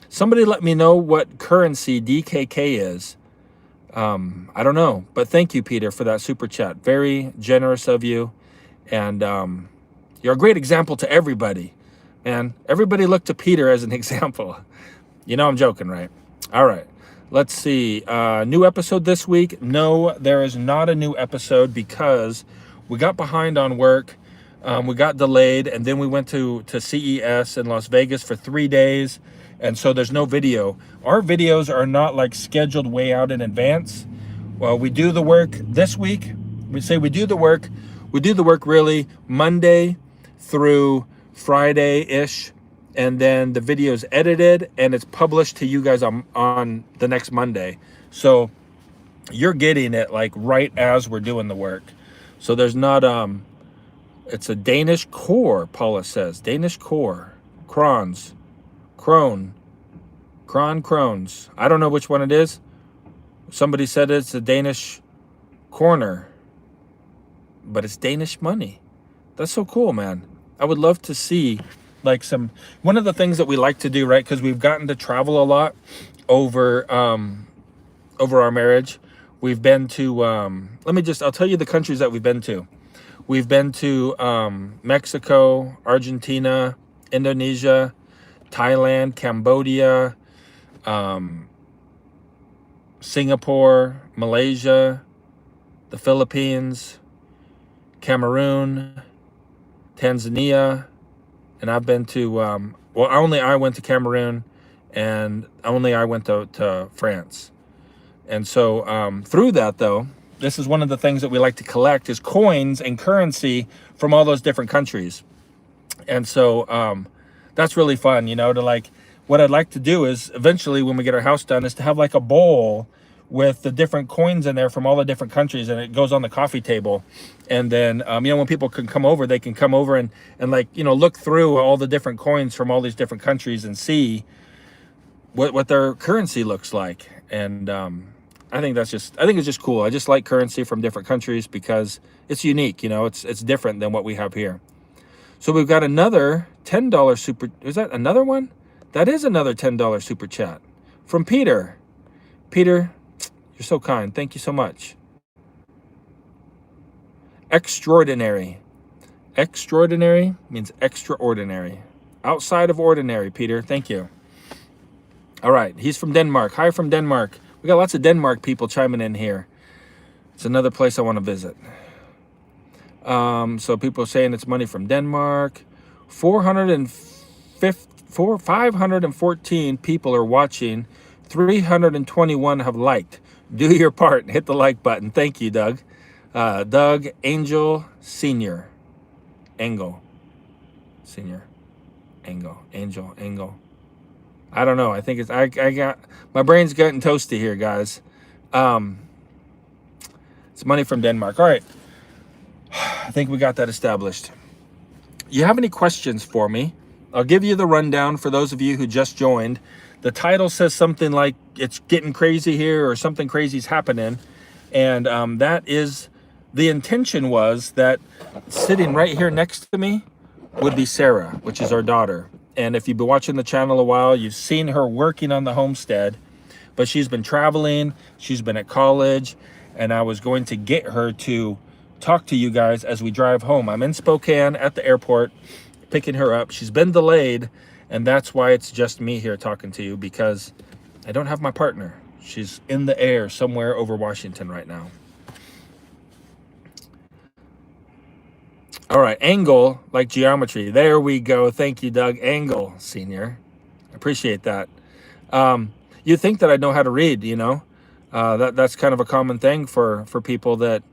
somebody let me know what currency DKK is. I don't know, but thank you, Peter, for that super chat. Very generous of you, and you're a great example to everybody. And everybody look to Peter as an example. You know I'm joking, right? All right. Let's see. New episode this week. No, there is not a new episode because we got behind on work. We got delayed, and then we went to CES in Las Vegas for 3 days. And so there's no video. Our videos are not like scheduled way out in advance. Well, we do the work this week. We say we do the work. We do the work really Monday through Friday-ish. And then the video is edited and it's published to you guys on the next Monday. So you're getting it like right as we're doing the work. So there's not, it's a Danish core, Paula says. Danish core. Krones. I don't know which one it is. Somebody said it's a Danish corner. But it's Danish money. That's so cool, man. I would love to see like one of the things that we like to do, right? Because we've gotten to travel a lot over our marriage. We've been to, I'll tell you the countries that we've been to. We've been to Mexico, Argentina, Indonesia, Thailand, Cambodia, Singapore, Malaysia, the Philippines, Cameroon, Tanzania, and I've been to, only I went to Cameroon, and only I went to France. And so through that, though, this is one of the things that we like to collect is coins and currency from all those different countries. And so that's really fun, you know, to like, what I'd like to do is eventually when we get our house done is to have like a bowl with the different coins in there from all the different countries, and it goes on the coffee table. And then, you know, when people can come over, they can come over and like, you know, look through all the different coins from all these different countries and see what their currency looks like. And I think it's just cool. I just like currency from different countries because it's unique, you know, it's different than what we have here. So we've got another $10 super, is that another one? That is another $10 super chat from Peter. Peter, you're so kind. Thank you so much. Extraordinary. Extraordinary means extraordinary. Outside of ordinary, Peter. Thank you. All right. He's from Denmark. Hi from Denmark. We got lots of Denmark people chiming in here. It's another place I want to visit. So people are saying it's money from Denmark. 514 people are watching. 321 have liked. Do your part and hit the like button. Thank you, Doug. Doug Angel Senior. Engel. Senior. Angel. I don't know. I think it's, I got, my brain's getting toasty here, guys. It's money from Denmark. All right. I think we got that established. You have any questions for me? I'll give you the rundown for those of you who just joined. The title says something like it's getting crazy here or something crazy's happening. And that is, the intention was that sitting right here next to me would be Sarah, which is our daughter. And if you've been watching the channel a while, you've seen her working on the homestead, but she's been traveling, she's been at college, and I was going to get her to talk to you guys as we drive home. I'm in Spokane at the airport, picking her up. She's been delayed, and that's why it's just me here talking to you, because I don't have my partner. She's in the air somewhere over Washington right now. All right, angle like geometry. There we go. Thank you, Doug. Angle, Senior. Appreciate that. You think that I know how to read, you know? That's kind of a common thing for people that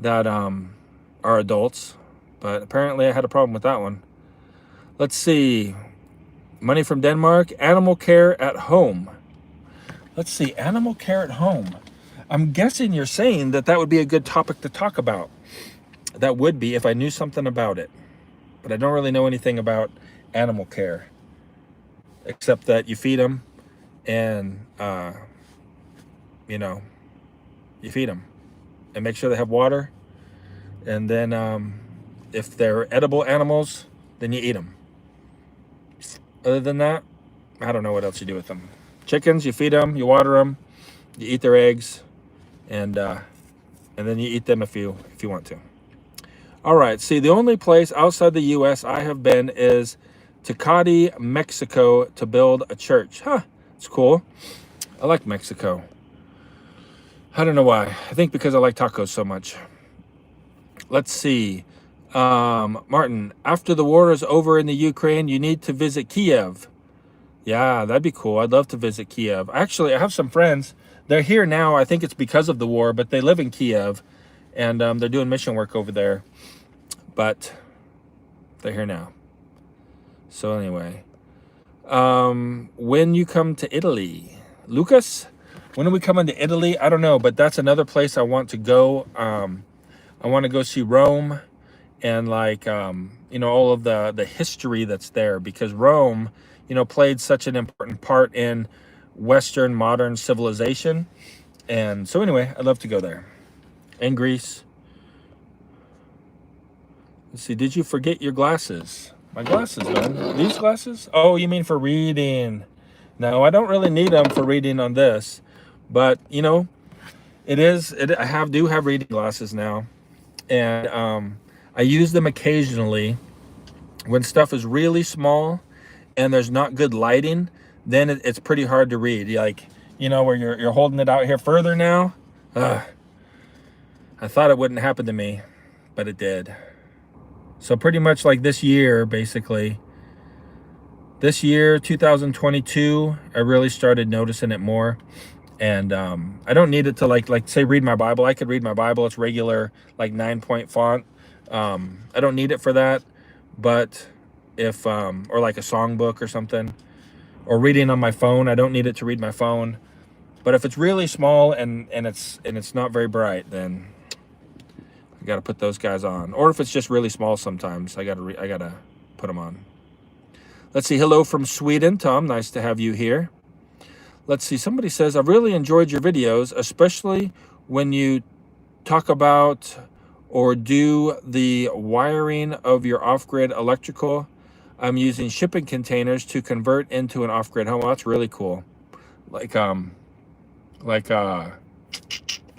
are adults, but apparently I had a problem with that one. Let's see. Money from Denmark. Animal care at home. Let's see. Animal care at home. I'm guessing you're saying that would be a good topic to talk about. That would be if I knew something about it, but I don't really know anything about animal care, except that you feed them, and you know, you feed them and make sure they have water, and then if they're edible animals, then you eat them. Other than that, I don't know what else you do with them. Chickens, you feed them, you water them, you eat their eggs, and then you eat them if you want to. All right, see, the only place outside the U.S. I have been is Tecate, Mexico, to build a church. Huh, it's cool. I like Mexico. I don't know why. I think because I like tacos so much. Let's see. Martin, after the war is over in the Ukraine, you need to visit Kiev. Yeah, that'd be cool. I'd love to visit Kiev. Actually, I have some friends. They're here now. I think it's because of the war, but they live in Kiev, and they're doing mission work over there. But they're here now. So anyway, when you come to Italy, Lucas, when are we coming to Italy? I don't know, but that's another place I want to go. I want to go see Rome, and like, you know, all of the history that's there, because Rome, you know, played such an important part in Western modern civilization. And so anyway, I'd love to go there. And Greece. Let's see, did you forget your glasses? My glasses, man. These glasses? Oh, you mean for reading? No, I don't really need them for reading on this. But, you know, I do have reading glasses now. And I use them occasionally when stuff is really small and there's not good lighting. Then it's pretty hard to read. Like, you know, where you're holding it out here further now. I thought it wouldn't happen to me, but it did. So pretty much like this year, basically, this year, 2022, I really started noticing it more. And I don't need it to like say read my Bible. I could read my Bible. It's regular, like 9-point font. I don't need it for that. But if or like a songbook or something, or reading on my phone, I don't need it to read my phone. But if it's really small and it's not very bright, then I got to put those guys on. Or if it's just really small, sometimes I gotta put them on. Let's see. Hello from Sweden, Tom. Nice to have you here. Let's see. Somebody says, I've really enjoyed your videos, especially when you talk about or do the wiring of your off-grid electrical. I'm using shipping containers to convert into an off-grid home. Well, that's really cool. Like Life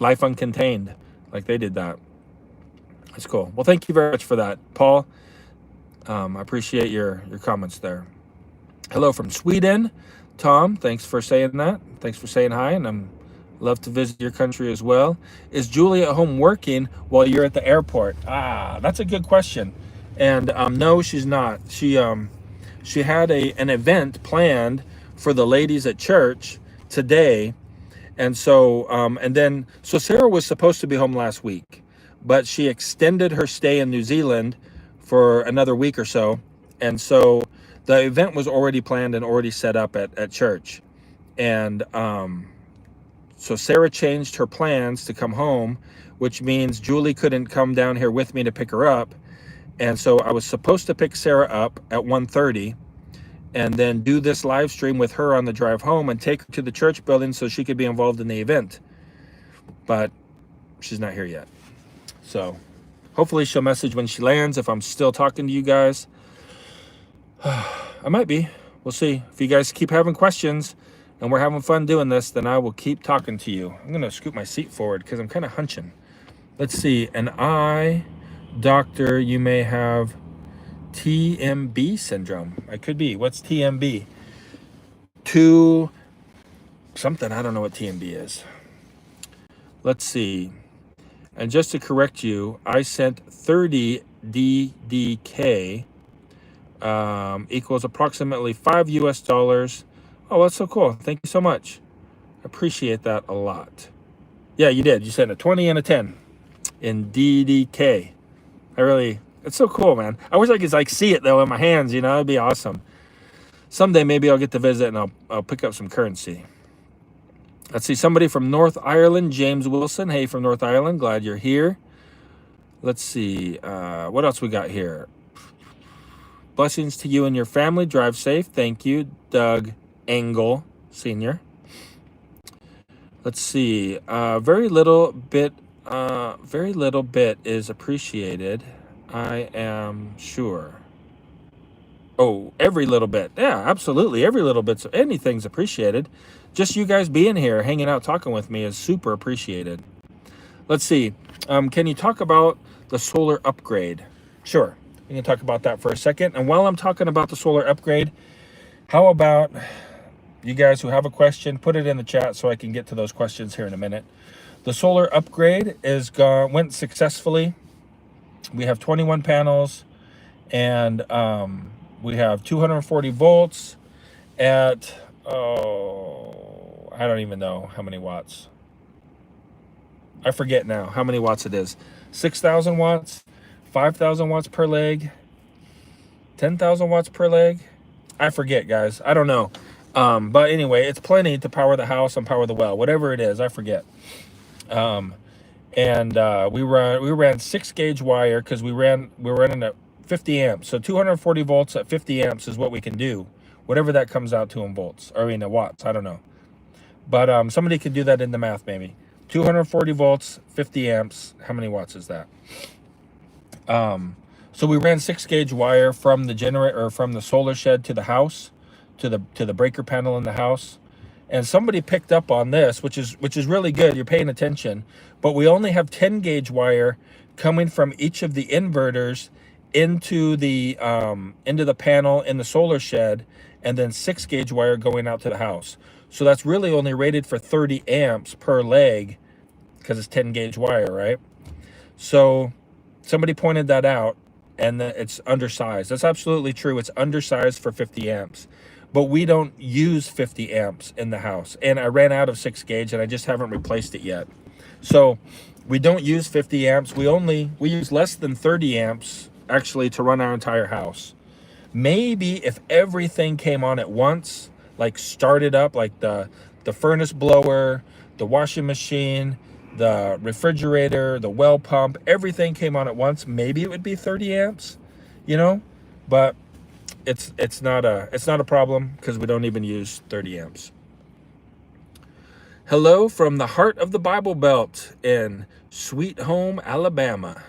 Uncontained, like they did that. That's cool. Well, thank you very much for that, Paul. I appreciate your comments there. Hello from Sweden, Tom. Thanks for saying that. Thanks for saying hi, and I'm love to visit your country as well. Is Julie at home working while you're at the airport? That's a good question. And no, she's not. She had an event planned for the ladies at church today, and so so Sarah was supposed to be home last week, but she extended her stay in New Zealand for another week or so, and so the event was already planned and already set up at church, and so Sarah changed her plans to come home, which means Julie couldn't come down here with me to pick her up. And so I was supposed to pick Sarah up at 1:30 and then do this live stream with her on the drive home and take her to the church building so she could be involved in the event. But she's not here yet. So hopefully she'll message when she lands if I'm still talking to you guys. I might be. We'll see. If you guys keep having questions and we're having fun doing this, then I will keep talking to you. I'm going to scoot my seat forward because I'm kind of hunching. Let's see. An eye doctor, you may have TMB syndrome. I could be. What's TMB? To something. I don't know what TMB is. Let's see. And just to correct you, I sent 30 DDK equals approximately $5 US. Oh, that's so cool. Thank you so much. Appreciate that a lot. Yeah, you did. You sent a 20 and a 10 in DDK. It's so cool, man. I wish I could like see it though in my hands, you know, it'd be awesome. Someday maybe I'll get to visit and I'll pick up some currency. Let's see, somebody from North Ireland, James Wilson. Hey, from North Ireland, glad you're here. Let's see, what else we got here? Blessings to you and your family. Drive safe. Thank you, Doug Engel, Senior. Let's see, very little bit is appreciated. I am sure. Oh, every little bit. Yeah, absolutely. Every little bit. So anything's appreciated. Just you guys being here, hanging out, talking with me is super appreciated. Let's see. Can you talk about the solar upgrade? Sure. We can talk about that for a second. And while I'm talking about the solar upgrade, how about you guys who have a question, put it in the chat so I can get to those questions here in a minute. The solar upgrade went successfully. We have 21 panels and we have 240 volts at, I don't even know how many watts. I forget now how many watts it is. 6,000 watts, 5,000 watts per leg, 10,000 watts per leg. I forget, guys. I don't know. But anyway, it's plenty to power the house and power the well, whatever it is. I forget. We ran 6 gauge wire because we're running at 50 amps. So 240 volts at 50 amps is what we can do, whatever that comes out to in volts, or I mean watts. I don't know. But somebody could do that in the math maybe. 240 volts, 50 amps. How many watts is that? So we ran 6 gauge wire from the generator or from the solar shed to the house, to the breaker panel in the house. And somebody picked up on this, which is really good. You're paying attention. But we only have 10 gauge wire coming from each of the inverters into the panel in the solar shed, and then 6 gauge wire going out to the house. So that's really only rated for 30 amps per leg because it's 10 gauge wire, right? So somebody pointed that out, and it's undersized. That's absolutely true. It's undersized for 50 amps. But we don't use 50 amps in the house. And I ran out of 6 gauge and I just haven't replaced it yet. So we don't use 50 amps. We use less than 30 amps actually to run our entire house. Maybe if everything came on at once, like started up, like the furnace blower, the washing machine, the refrigerator, the well pump, everything came on at once, maybe it would be 30 amps, you know? But it's not a problem because we don't even use 30 amps. Hello from the heart of the Bible Belt in Sweet Home, Alabama.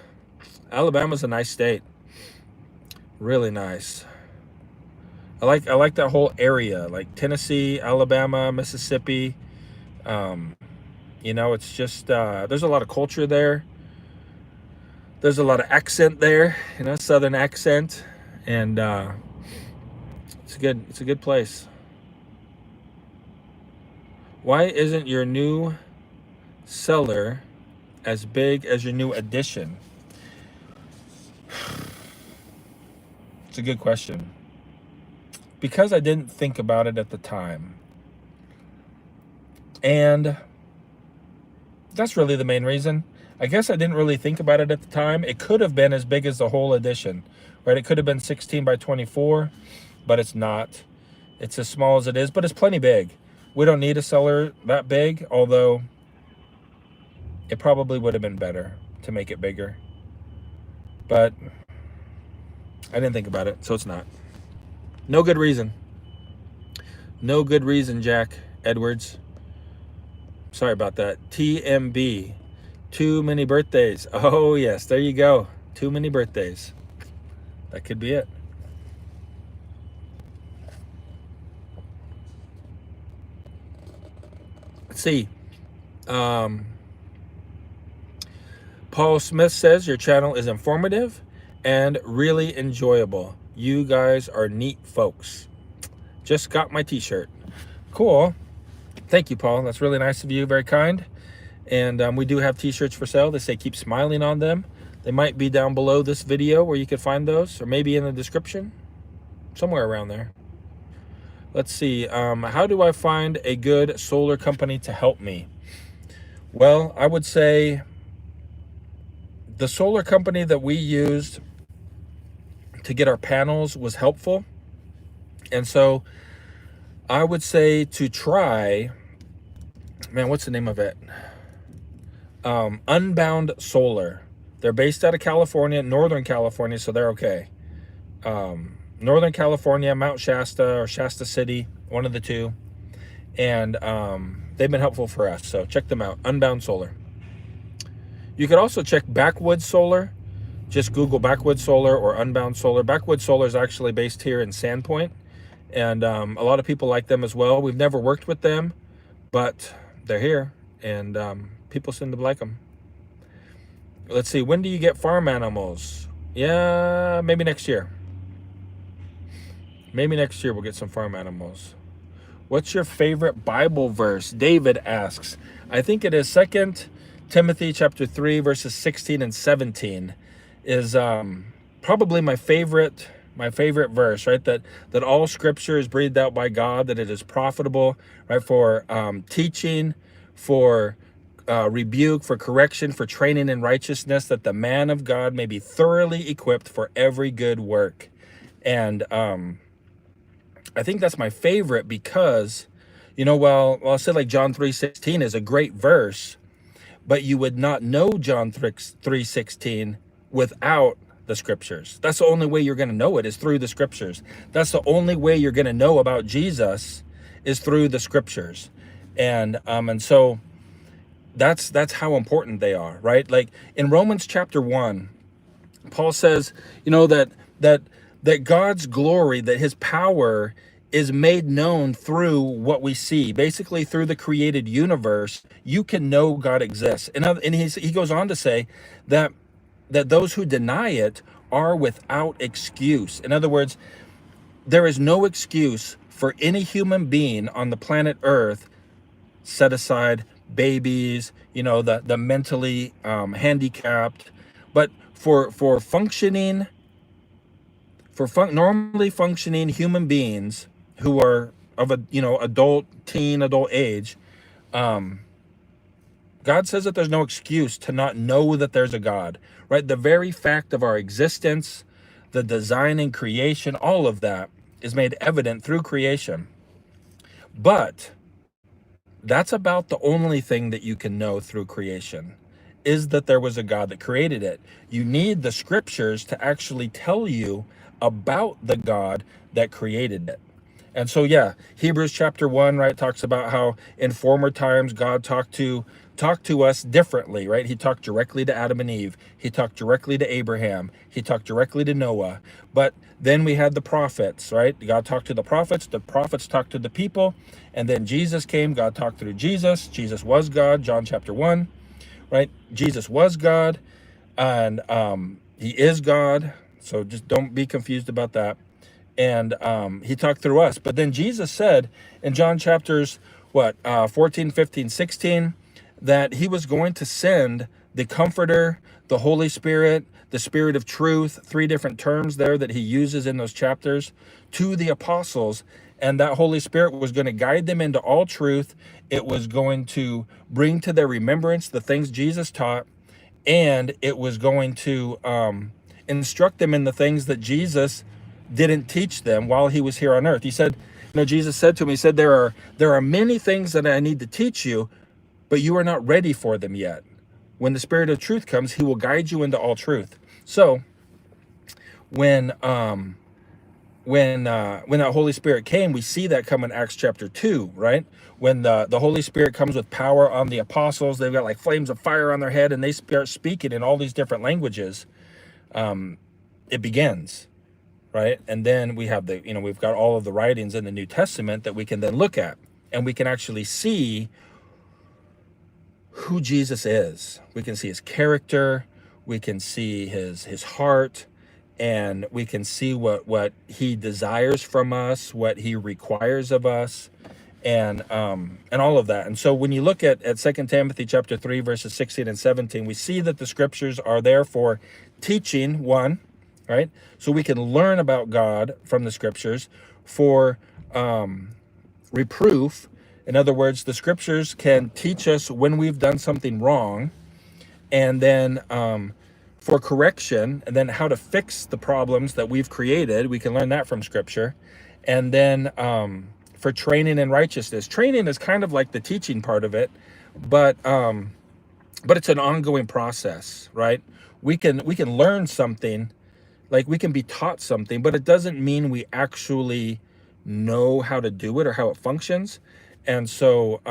Alabama's a nice state. Really nice. I like that whole area, like Tennessee, Alabama, Mississippi. You know, it's just there's a lot of culture there. There's a lot of accent there, you know, Southern accent, and it's a good place. Why isn't your new cellar as big as your new addition? It's a good question. Because I didn't think about it at the time. And that's really the main reason. I guess I didn't really think about it at the time. It could have been as big as the whole addition, right? It could have been 16 by 24, but it's not. It's as small as it is, but it's plenty big. We don't need a cellar that big, although it probably would have been better to make it bigger. But I didn't think about it, so it's not. No good reason. No good reason, Jack Edwards. Sorry about that. TMB. Too many birthdays. Oh, yes. There you go. Too many birthdays. That could be it. Let's see. Paul Smith says your channel is informative and really enjoyable. You guys are neat folks. Just got my t-shirt. Cool. Thank you, Paul. That's really nice of you. Very kind. And we do have t-shirts for sale. They say keep smiling on them. They might be down below this video where you can find those, or maybe in the description, somewhere around there. Let's see. How do I find a good solar company to help me? Well, I would say the solar company that we used to get our panels was helpful. And so I would say to try, man, what's the name of it? Unbound Solar. They're based out of California, Northern California, so they're okay. Northern California, Mount Shasta or Shasta City, one of the two. And they've been helpful for us, so check them out. Unbound Solar. You could also check Backwoods Solar. Just Google Backwoods Solar or Unbound Solar. Backwoods Solar is actually based here in Sandpoint, and a lot of people like them as well. We've never worked with them, but they're here, and people seem to like them. Let's see, when do you get farm animals? Yeah, maybe next year. Maybe next year we'll get some farm animals. What's your favorite Bible verse? David asks. I think it is 2 Timothy chapter 3, verses 16 and 17 is probably my favorite verse, right? That all scripture is breathed out by God, that it is profitable, right? For teaching, for rebuke, for correction, for training in righteousness, that the man of God may be thoroughly equipped for every good work. And I think that's my favorite because, you know, well, I'll say like John 3:16 is a great verse, but you would not know John 3:16 without the scriptures. That's the only way you're going to know it, is through the scriptures. That's the only way you're going to know about Jesus, is through the scriptures. And so that's how important they are, right? Like in Romans chapter 1, Paul says, you know, that God's glory, that his power is made known through what we see, basically through the created universe. You can know God exists. And he goes on to say that those who deny it are without excuse. In other words, there is no excuse for any human being on the planet Earth, set aside babies, you know, the mentally handicapped, but for normally functioning human beings who are of a, you know, adult age, God says that there's no excuse to not know that there's a God, right? The very fact of our existence, the design and creation, all of that is made evident through creation. But that's about the only thing that you can know through creation, is that there was a God that created it. You need the scriptures to actually tell you about the God that created it. And so, yeah, Hebrews chapter 1, right, talks about how in former times God talked to us differently, right? He talked directly to Adam and Eve. He talked directly to Abraham. He talked directly to Noah. But then we had the prophets, right? God talked to the prophets talked to the people. And then Jesus came, God talked through Jesus. Jesus was God, John chapter 1, right? Jesus was God, and he is God. So just don't be confused about that. And he talked through us. But then Jesus said in John chapters, 14, 15, 16, that he was going to send the Comforter, the Holy Spirit, the Spirit of Truth, 3 different terms there that he uses in those chapters, to the apostles. And that Holy Spirit was going to guide them into all truth. It was going to bring to their remembrance the things Jesus taught. And it was going to instruct them in the things that Jesus didn't teach them while he was here on earth. He said, you know, Jesus said to him, he said, there are many things that I need to teach you, but you are not ready for them yet. When the Spirit of truth comes, he will guide you into all truth. So when that Holy Spirit came, we see that come in Acts chapter 2, right? When the Holy Spirit comes with power on the apostles, they've got like flames of fire on their head, and they start speaking in all these different languages. It begins, right? And then we have we've got all of the writings in the New Testament that we can then look at, and we can actually see who Jesus is. We can see his character, we can see his heart, and we can see what he desires from us, what he requires of us, and all of that. And so when you look at 2 Timothy chapter 3 verses 16 and 17, we see that the scriptures are there for teaching, one, right? So we can learn about God from the scriptures, for reproof. In other words, the scriptures can teach us when we've done something wrong, and then for correction, and then how to fix the problems that we've created. We can learn that from scripture. And then for training in righteousness. Training is kind of like the teaching part of it, but it's an ongoing process, right? We can learn something, like we can be taught something, but it doesn't mean we actually know how to do it or how it functions. And so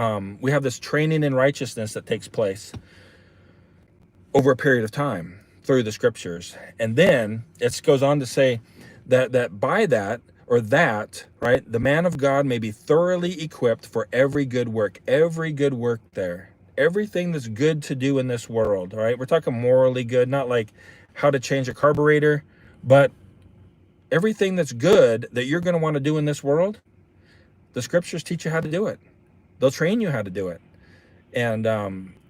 we have this training in righteousness that takes place over a period of time through the scriptures. And then it goes on to say that by that, or that, right, the man of God may be thoroughly equipped for every good work. Every good work there. Everything that's good to do in this world, right? We're talking morally good, not like how to change a carburetor, but everything that's good that you're going to want to do in this world, the scriptures teach you how to do it. They'll train you how to do it. And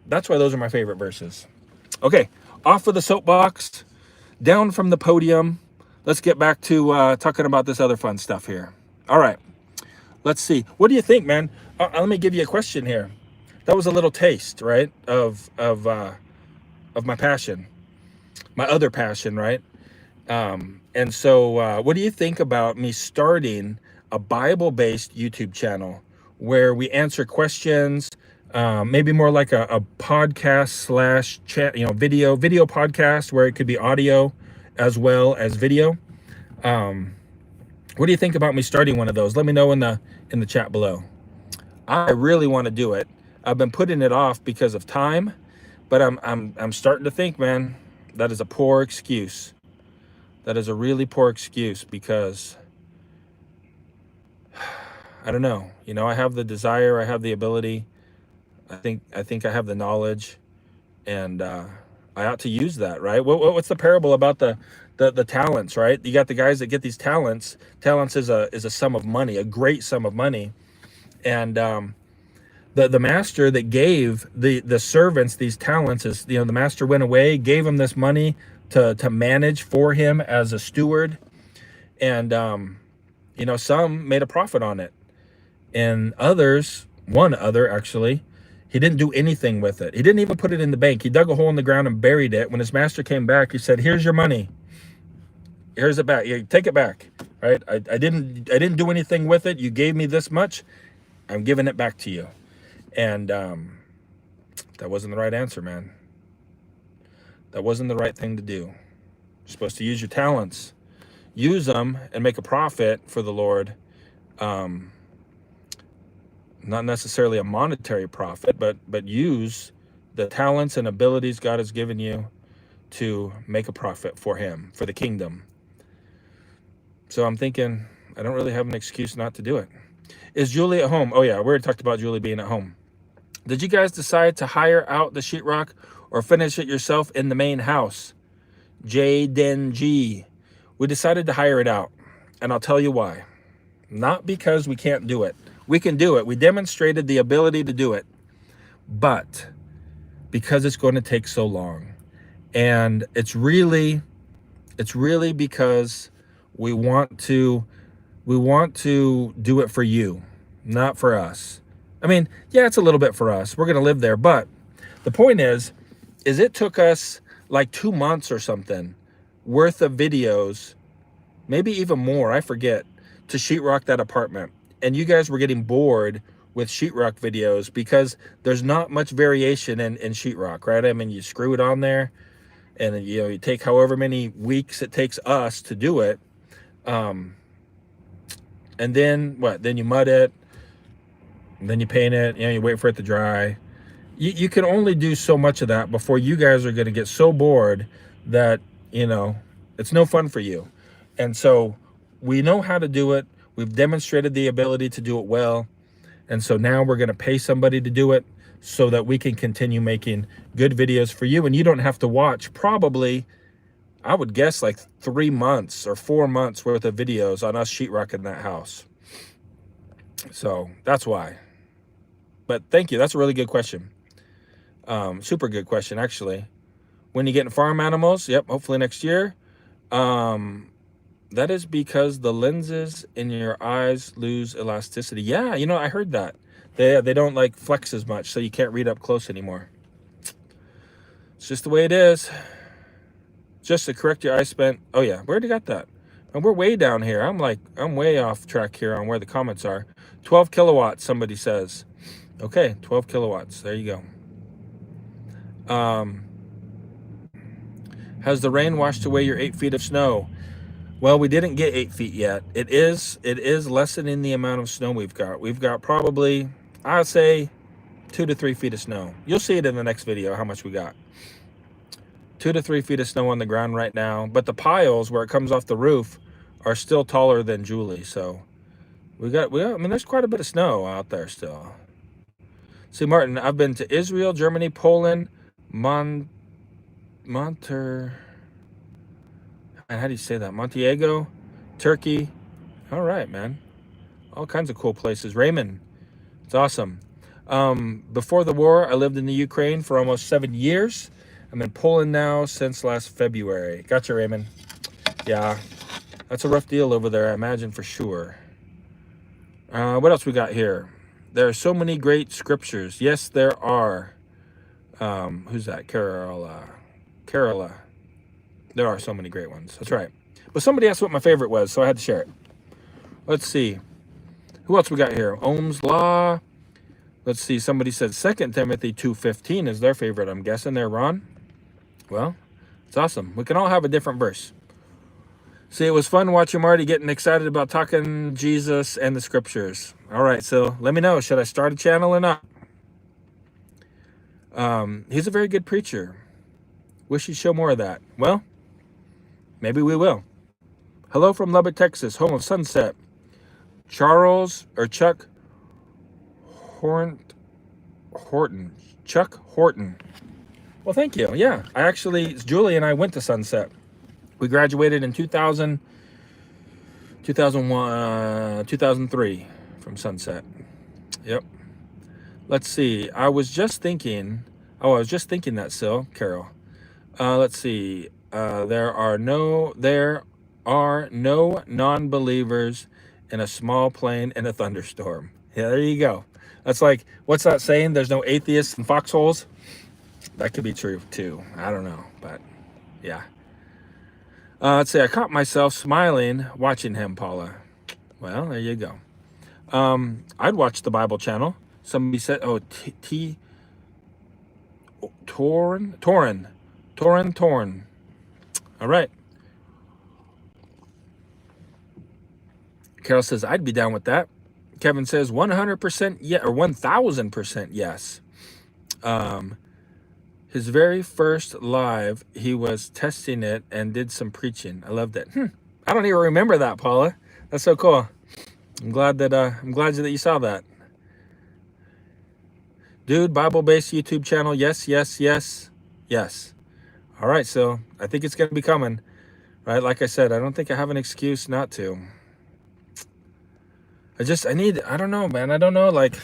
that's why those are my favorite verses. Okay, off of the soapbox, down from the podium. Let's get back to talking about this other fun stuff here. All right, let's see. What do you think, man? Let me give you a question here. That was a little taste, right, of my passion, my other passion, right? And so what do you think about me starting a Bible-based YouTube channel where we answer questions, maybe more like a podcast slash chat, video podcast, where it could be audio as well as video. What do you think about me starting one of those? Let me know in the chat below. I really want to do it. I've been putting it off because of time, but I'm starting to think, man, that is a poor excuse. That is a really poor excuse, because I don't know. I have the desire, I have the ability. I think I have the knowledge, and I ought to use that, right? What's the parable about the talents, right? You got the guys that get these talents. Talents is a sum of money, a great sum of money, and the master that gave the servants these talents is, the master went away, gave them this money to manage for him as a steward, and some made a profit on it, and one other actually, he didn't do anything with it. He didn't even put it in the bank. He dug a hole in the ground and buried it. When his master came back, he said, "Here's your money. Here's it back. You take it back." Right? I didn't do anything with it. You gave me this much. I'm giving it back to you. And that wasn't the right answer, man. That wasn't the right thing to do. You're supposed to use your talents. Use them and make a profit for the Lord. Not necessarily a monetary profit, but use the talents and abilities God has given you to make a profit for him, for the kingdom. So I'm thinking, I don't really have an excuse not to do it. Is Julie at home? Oh yeah, we already talked about Julie being at home. Did you guys decide to hire out the sheetrock or finish it yourself in the main house? Jaden G. We decided to hire it out, and I'll tell you why. Not because we can't do it. We can do it. We demonstrated the ability to do it, but because it's going to take so long. And it's really because we want to do it for you, not for us. I mean, yeah, it's a little bit for us. We're going to live there, but the point is it took us like 2 months or something worth of videos, maybe even more, I forget, to sheetrock that apartment. And you guys were getting bored with sheetrock videos because there's not much variation in sheetrock, right? I mean, you screw it on there, and you take however many weeks it takes us to do it, and then what? Then you mud it, and then you paint it. You wait for it to dry. You can only do so much of that before you guys are going to get so bored that it's no fun for you. And so we know how to do it. We've demonstrated the ability to do it well. And so now we're going to pay somebody to do it. so that we can continue making good videos for you, and you don't have to watch probably, I would guess, like 3 months or 4 months worth of videos on us sheetrocking that house. So that's why. But thank you. That's a really good question. Super good question, actually. When you getting farm animals? Yep, hopefully next year. That is because the lenses in your eyes lose elasticity. Yeah, you know, I heard that. They don't like flex as much, so you can't read up close anymore. It's just the way it is. Just to correct your eye spent. Oh yeah, where'd you got that? And we're way down here. I'm way off track here on where the comments are. 12 kilowatts, somebody says. Okay, 12 kilowatts. There you go. Has the rain washed away your 8 feet of snow? Well, we didn't get 8 feet yet. It is lessening the amount of snow we've got. We've got probably, I'd say, 2 to 3 feet of snow. You'll see it in the next video how much we got. 2 to 3 feet of snow on the ground right now, but the piles where it comes off the roof are still taller than Julie. So we got I mean, there's quite a bit of snow out there still. See, Martin, I've been to Israel, Germany, Poland, and how do you say that? Montenegro, Turkey. All right, man. All kinds of cool places. Raymond, it's awesome. Before the war, I lived in the Ukraine for almost 7 years. I'm in Poland now since last February. Gotcha, Raymond. Yeah, that's a rough deal over there, I imagine, for sure. What else we got here? There are so many great scriptures. Yes, there are. Who's that? Carola. There are so many great ones. That's right. But somebody asked what my favorite was, so I had to share it. Let's see. Who else we got here? Ohm's Law. Let's see. Somebody said 2 Timothy 2:15 is their favorite, I'm guessing there, Ron. Well, it's awesome. We can all have a different verse. See, it was fun watching Marty getting excited about talking Jesus and the scriptures. All right, so let me know. Should I start a channel or not? He's a very good preacher. Wish he'd show more of that. Well, maybe we will. Hello from Lubbock, Texas, home of Sunset. Chuck Horton. Chuck Horton. Well, thank you. Yeah, Julie and I went to Sunset. We graduated in 2003 from Sunset. Yep. Let's see. I was just thinking that, Sil, Carol. Let's see. There are no non-believers in a small plane in a thunderstorm. Yeah, there you go. That's like, what's that saying? There's no atheists in foxholes. That could be true too. I don't know, but yeah. Let's see. I caught myself smiling watching him, Paula. Well, there you go. I'd watch the Bible channel. Somebody said, oh, Torin. All right. Carol says, I'd be down with that. Kevin says 100% yeah, or 1000% yes. His very first live, he was testing it and did some preaching. I loved it. I don't even remember that, Paula. That's so cool. I'm glad that you saw that. Dude, Bible-based YouTube channel. Yes. All right, so I think it's going to be coming. Right? Like I said, I don't think I have an excuse not to. I don't know, man. I don't know. Like,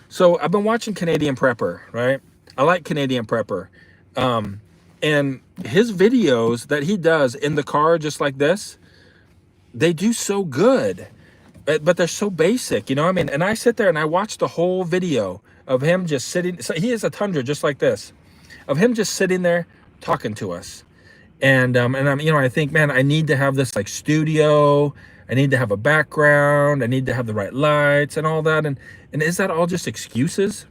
so I've been watching Canadian Prepper, right? I like Canadian Prepper. And his videos that he does in the car, just like this, they do so good, but they're so basic, you know what I mean? And I sit there and I watch the whole video of him just sitting. So he has a Tundra just like this, of him just sitting there talking to us. And I'm, I think, man, I need to have this like studio. I need to have a background. I need to have the right lights and all that. And is that all just excuses?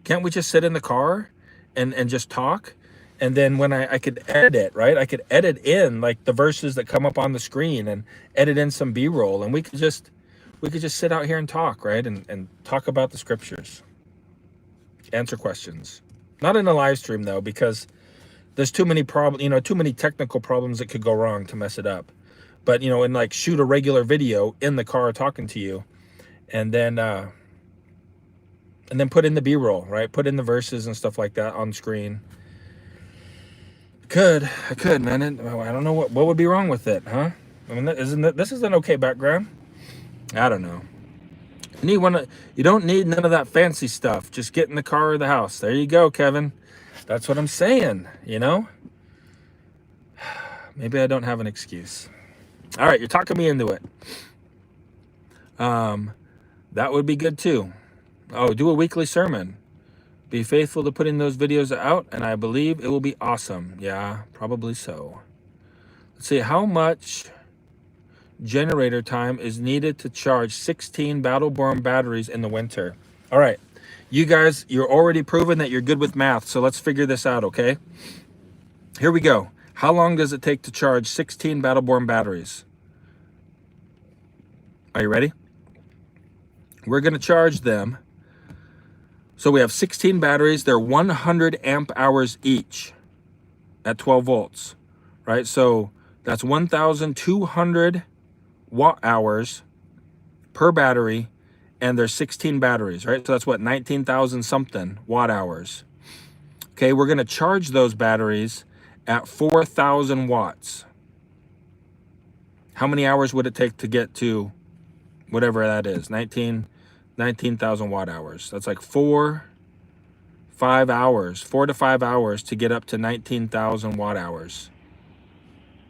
Can't we just sit in the car and just talk? And then when I could edit it, right? I could edit in like the verses that come up on the screen and edit in some B-roll, and we could just sit out here and talk, right? And talk about the scriptures. Answer questions. Not in a live stream though, because there's too many too many technical problems that could go wrong to mess it up. But and like shoot a regular video in the car talking to you, and then and then put in the B-roll, right? Put in the verses and stuff like that on screen. I could, man. I don't know what would be wrong with it, huh? I mean, this is an okay background. I don't know. You don't need none of that fancy stuff. Just get in the car or the house. There you go, Kevin. That's what I'm saying, you know? Maybe I don't have an excuse. All right, you're talking me into it. That would be good too. Oh, do a weekly sermon. Be faithful to putting those videos out, and I believe it will be awesome. Yeah, probably so. Let's see, how much generator time is needed to charge 16 Battleborn batteries in the winter? All right, you guys, you're already proven that you're good with math, so let's figure this out, okay? Here we go. How long does it take to charge 16 Battleborn batteries? Are you ready? We're going to charge them. So we have 16 batteries. They're 100 amp hours each at 12 volts, right? So that's 1,200 watt hours per battery, and there's 16 batteries, right? So that's what, 19,000 something watt hours. Okay, we're going to charge those batteries at 4,000 watts. How many hours would it take to get to whatever that is? 19,000 watt hours. That's like 4 to 5 hours to get up to 19,000 watt hours.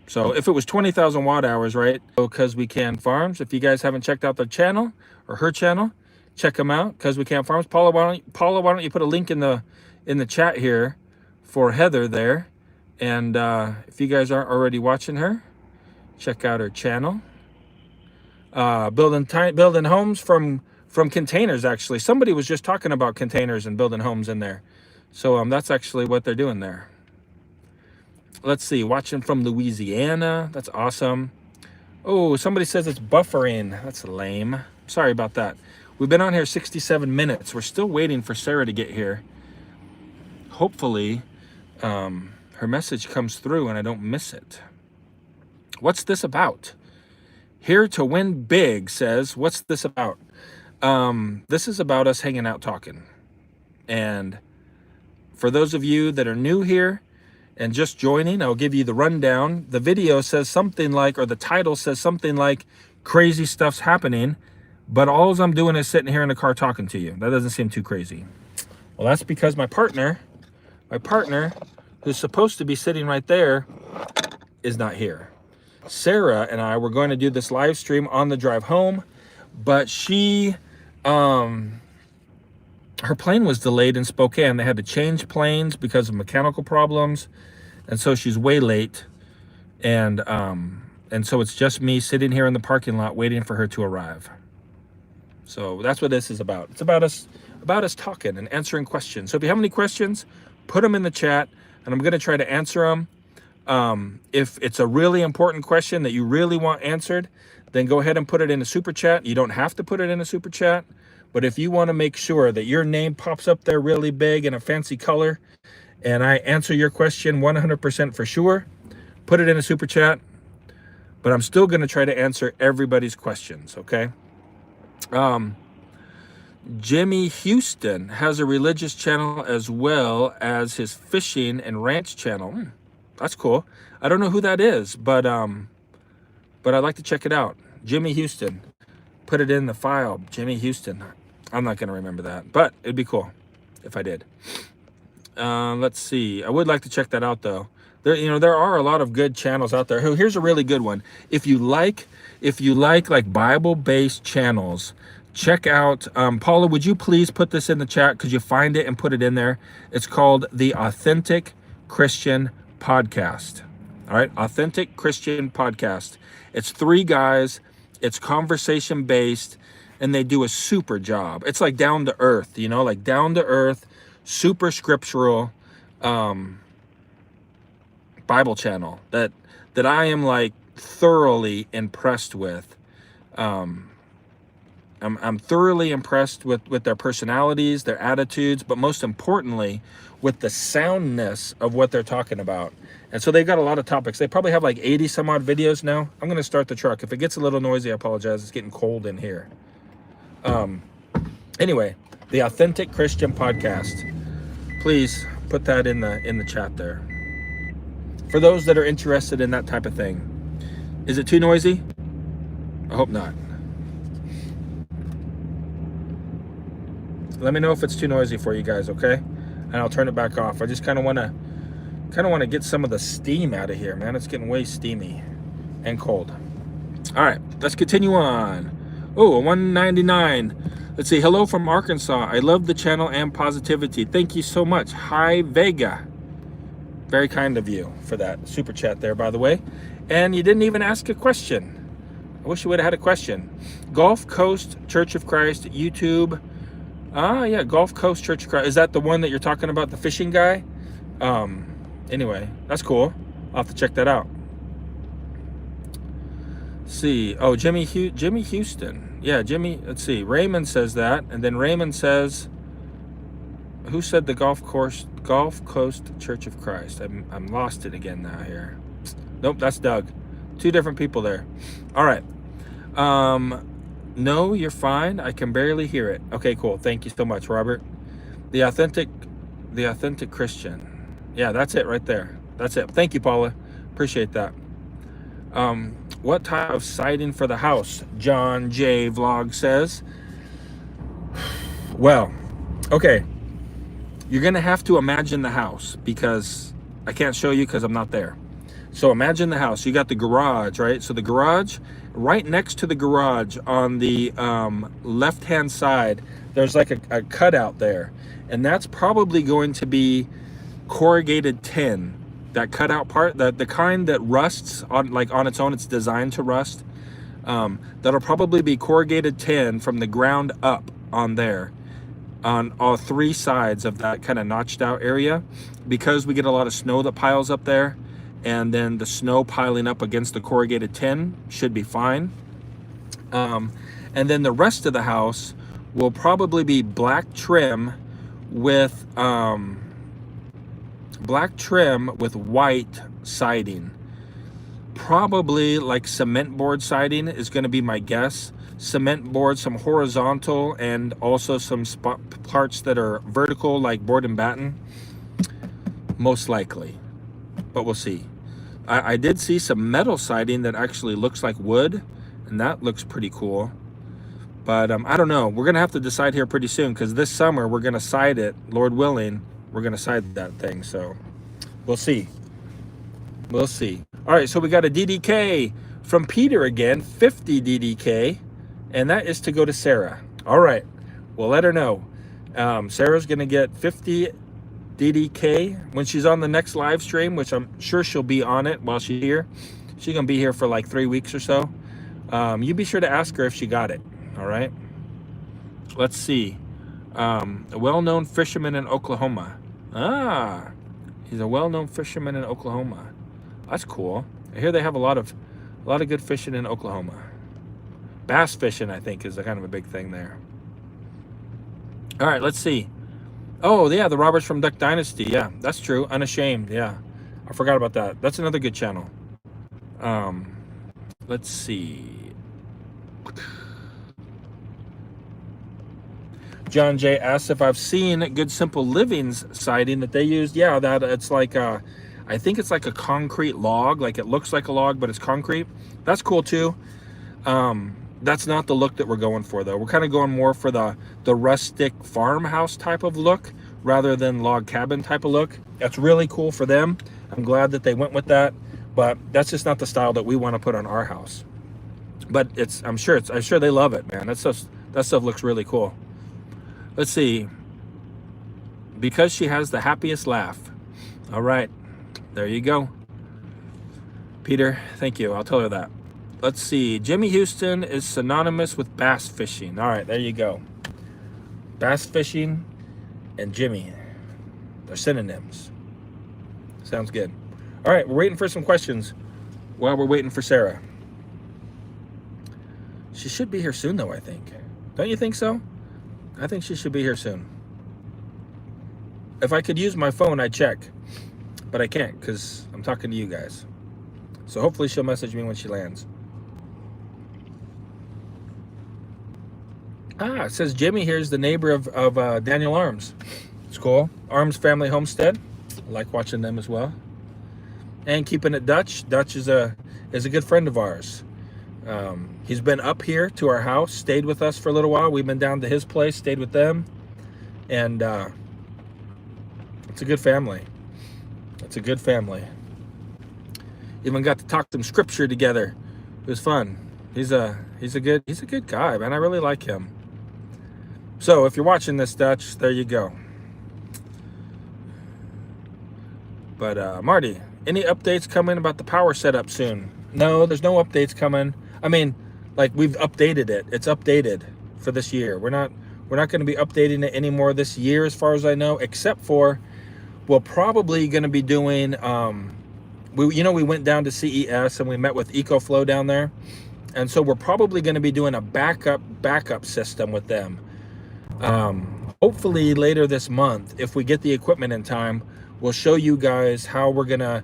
So if it was 20,000 watt hours, right? Because We Can Farms. If you guys haven't checked out the channel or her channel, check them out. Because We Can Farms. Paula, why don't you put a link in the chat here for Heather there? And if you guys aren't already watching her, check out her channel. Building homes from containers. Actually, somebody was just talking about containers and building homes in there. So that's actually what they're doing there. Let's see, watching from Louisiana. That's awesome. Oh, somebody says it's buffering. That's lame. Sorry about that. We've been on here 67 minutes. We're still waiting for Sarah to get here. Hopefully her message comes through and I don't miss it. What's this about? Here to Win Big says, what's this about? This is about us hanging out talking. And for those of you that are new here and just joining, I'll give you the rundown. The video says something like, or the title says something like, crazy stuff's happening, but all I'm doing is sitting here in the car talking to you. That doesn't seem too crazy. Well, that's because my partner, who's supposed to be sitting right there, is not here. Sarah and I were going to do this live stream on the drive home, but she, her plane was delayed in Spokane. They had to change planes because of mechanical problems, and so she's way late. And so it's just me sitting here in the parking lot waiting for her to arrive. So that's what this is about. It's about us talking and answering questions. So if you have any questions, put them in the chat, and I'm going to try to answer them. If it's a really important question that you really want answered, then go ahead and put it in a super chat. You don't have to put it in a super chat, but if you want to make sure that your name pops up there really big in a fancy color and I answer your question 100% for sure, put it in a super chat. But I'm still going to try to answer everybody's questions, okay? Jimmy Houston has a religious channel as well as his fishing and ranch channel. That's cool. I don't know who that is, but I'd like to check it out. Jimmy Houston. Put it in the file. Jimmy Houston. I'm not going to remember that, but it'd be cool if I did. Let's see. I would like to check that out though. There are a lot of good channels out there. Here's a really good one. If you like Bible-based channels, check out, Paula, would you please put this in the chat? Could you find it and put it in there? It's called the Authentic Christian Podcast. All right, Authentic Christian Podcast. It's 3 guys. It's conversation based, and they do a super job. It's like down to earth, like down to earth, super scriptural Bible channel that I am like thoroughly impressed with. I'm thoroughly impressed with their personalities, their attitudes, but most importantly, with the soundness of what they're talking about. And so they've got a lot of topics. They probably have like 80 some odd videos now. I'm going to start the truck. If it gets a little noisy, I apologize. It's getting cold in here. Anyway, The Authentic Christian Podcast. Please put that in the chat there. For those that are interested in that type of thing. Is it too noisy? I hope not. Let me know if it's too noisy for you guys, okay? And I'll turn it back off. I just kind of want to get some of the steam out of here, man. It's getting way steamy and cold. All right, let's continue on. Oh, 199. Let's see. Hello from Arkansas. I love the channel and positivity. Thank you so much. Hi, Vega. Very kind of you for that super chat there, by the way. And you didn't even ask a question. I wish you would have had a question. Gulf Coast Church of Christ, YouTube. Ah, yeah, Gulf Coast Church of Christ. Is that the one that you're talking about, the fishing guy? Anyway, that's cool. I'll have to check that out. Let's see. Oh, Jimmy Houston. Yeah, Jimmy. Let's see. Raymond says that. And then Raymond says, who said the Gulf Coast Church of Christ? I'm lost it again now here. Nope, that's Doug. Two different people there. All right. No, you're fine. I can barely hear it. Okay, cool. Thank you so much, Robert. The authentic Christian. Yeah, that's it right there. That's it. Thank you, Paula. Appreciate that. What type of siding for the house? John J. Vlog says. Well, okay. You're going to have to imagine the house because I can't show you because I'm not there. So imagine the house. You got the garage, right? So the garage, right next to the garage on the left-hand side, there's like a cutout there. And that's probably going to be corrugated tin. That cutout part, the kind that rusts on its own, it's designed to rust. That'll probably be corrugated tin from the ground up on there. On all three sides of that kind of notched out area. Because we get a lot of snow that piles up there. And then the snow piling up against the corrugated tin should be fine. And then the rest of the house will probably be black trim with white siding. Probably like cement board siding is going to be my guess. Cement board, some horizontal, and also some parts that are vertical, like board and batten. Most likely. But we'll see. I did see some metal siding that actually looks like wood, and that looks pretty cool. But I don't know. We're going to have to decide here pretty soon, because this summer we're going to side it, Lord willing. We're going to side that thing, so we'll see. We'll see. All right, so we got a DDK from Peter again, 50 DDK, and that is to go to Sarah. All right, we'll let her know. Sarah's going to get 50 DDK when she's on the next live stream, which I'm sure she'll be on it while she's here. She's gonna be here for like 3 weeks or so. You be sure to ask her if she got it. All right, let's see. A well-known fisherman in Oklahoma. Ah, he's a well-known fisherman in Oklahoma. That's cool. I hear they have a lot of good fishing in Oklahoma. Bass fishing, I think, is a kind of a big thing there. All right, let's see. Oh, yeah, the Roberts from Duck Dynasty. Yeah, that's true. Unashamed. Yeah, I forgot about that. That's another good channel. Let's see. John J. asks if I've seen Good Simple Living's siding that they used. Yeah, that it's like I think it's like a concrete log. Like it looks like a log, but it's concrete. That's cool too. That's not the look that we're going for, though. We're kind of going more for the rustic farmhouse type of look rather than log cabin type of look. That's really cool for them. I'm glad that they went with that, but that's just not the style that we want to put on our house. But I'm sure they love it, man. That stuff looks really cool. Let's see. Because she has the happiest laugh. All right, there you go. Peter, thank you. I'll tell her that. Let's see. Jimmy Houston is synonymous with bass fishing. All right, there you go. Bass fishing and Jimmy. They're synonyms. Sounds good. All right, we're waiting for some questions while we're waiting for Sarah. She should be here soon, though, I think. Don't you think so? I think she should be here soon. If I could use my phone, I'd check. But I can't because I'm talking to you guys. So hopefully she'll message me when she lands. It says Jimmy here is the neighbor of Daniel Arms. It's cool. Arms Family Homestead. I like watching them as well. And keeping it Dutch. Dutch is a good friend of ours. He's been up here to our house, stayed with us for a little while. We've been down to his place, stayed with them. And it's a good family. It's a good family. Even got to talk some scripture together. It was fun. He's a good guy, man. I really like him. So if you're watching this, Dutch, there you go. But Marty, any updates coming about the power setup soon? No, there's no updates coming. I mean, like, we've updated it. It's updated for this year. We're not going to be updating it anymore this year, as far as I know, except for we're probably going to be doing. We went down to CES and we met with EcoFlow down there, and so we're probably going to be doing a backup system with them. Hopefully later this month, if we get the equipment in time, we'll show you guys how we're gonna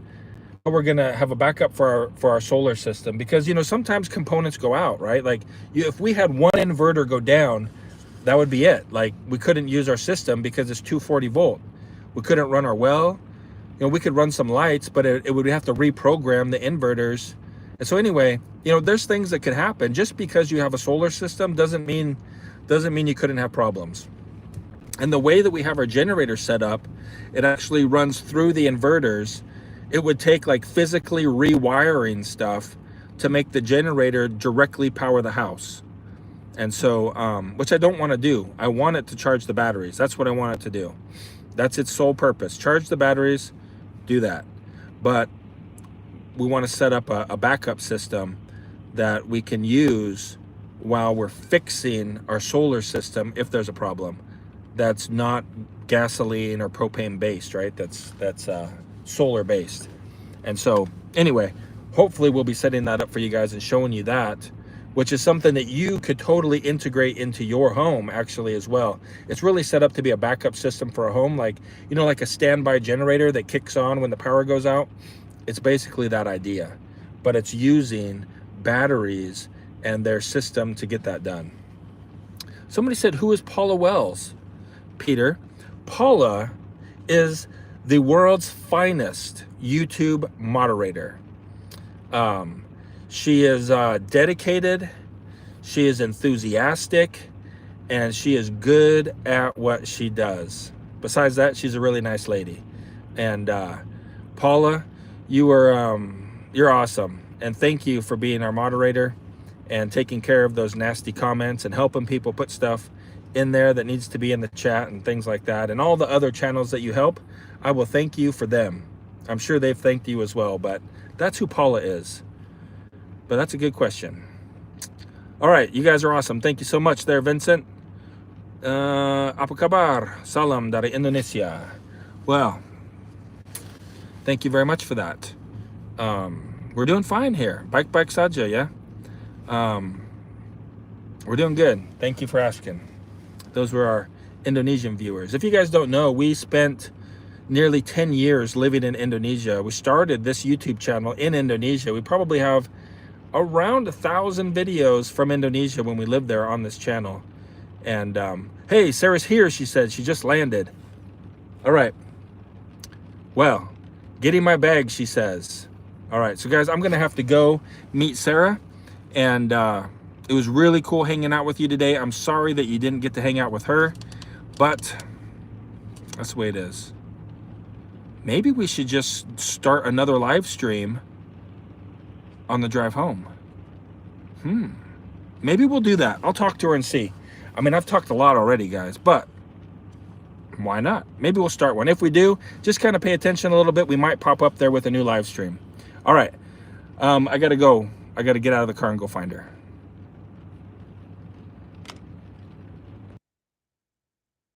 have a backup for our solar system, because sometimes components go out, right? Like if we had one inverter go down, that would be it. Like, we couldn't use our system because it's 240 volt. We couldn't run our well. We could run some lights, but it would have to reprogram the inverters. And so anyway, there's things that could happen. Just because you have a solar system doesn't mean you couldn't have problems. And the way that we have our generator set up, it actually runs through the inverters. It would take like physically rewiring stuff to make the generator directly power the house. And so, which I don't want to do. I want it to charge the batteries. That's what I want it to do. That's its sole purpose. Charge the batteries, do that. But we want to set up a backup system that we can use while we're fixing our solar system if there's a problem that's not gasoline or propane based, right? That's solar based. And so anyway, hopefully we'll be setting that up for you guys and showing you that, which is something that you could totally integrate into your home actually as well. It's really set up to be a backup system for a home, like like a standby generator that kicks on when the power goes out. It's basically that idea, but it's using batteries and their system to get that done. Somebody said, who is Paula Wells? Peter, Paula is the world's finest YouTube moderator. She is dedicated, she is enthusiastic, and she is good at what she does. Besides that, she's a really nice lady. And Paula, you're awesome. And thank you for being our moderator and taking care of those nasty comments and helping people put stuff in there that needs to be in the chat and things like that. And all the other channels that you help, I will thank you for them. I'm sure they've thanked you as well, but that's who Paula is. But that's a good question. All right, you guys are awesome. Thank you so much there, Vincent. Apa kabar? Salam dari Indonesia. Well, thank you very much for that. We're doing fine here. Baik saja, yeah? We're doing good. Thank you for asking. Those were our Indonesian viewers. If you guys don't know, we spent nearly 10 years living in Indonesia. We started this YouTube channel in Indonesia. We probably have around 1,000 videos from Indonesia when we lived there on this channel. And hey, Sarah's here, she said. She just landed. All right. Well, getting my bag, she says. All right, so guys, I'm gonna have to go meet Sarah. And it was really cool hanging out with you today. I'm sorry that you didn't get to hang out with her, but that's the way it is. Maybe we should just start another live stream on the drive home. Maybe we'll do that. I'll talk to her and see. I mean, I've talked a lot already, guys, but why not? Maybe we'll start one. If we do, just kind of pay attention a little bit. We might pop up there with a new live stream. All right, I gotta go. I gotta get out of the car and go find her.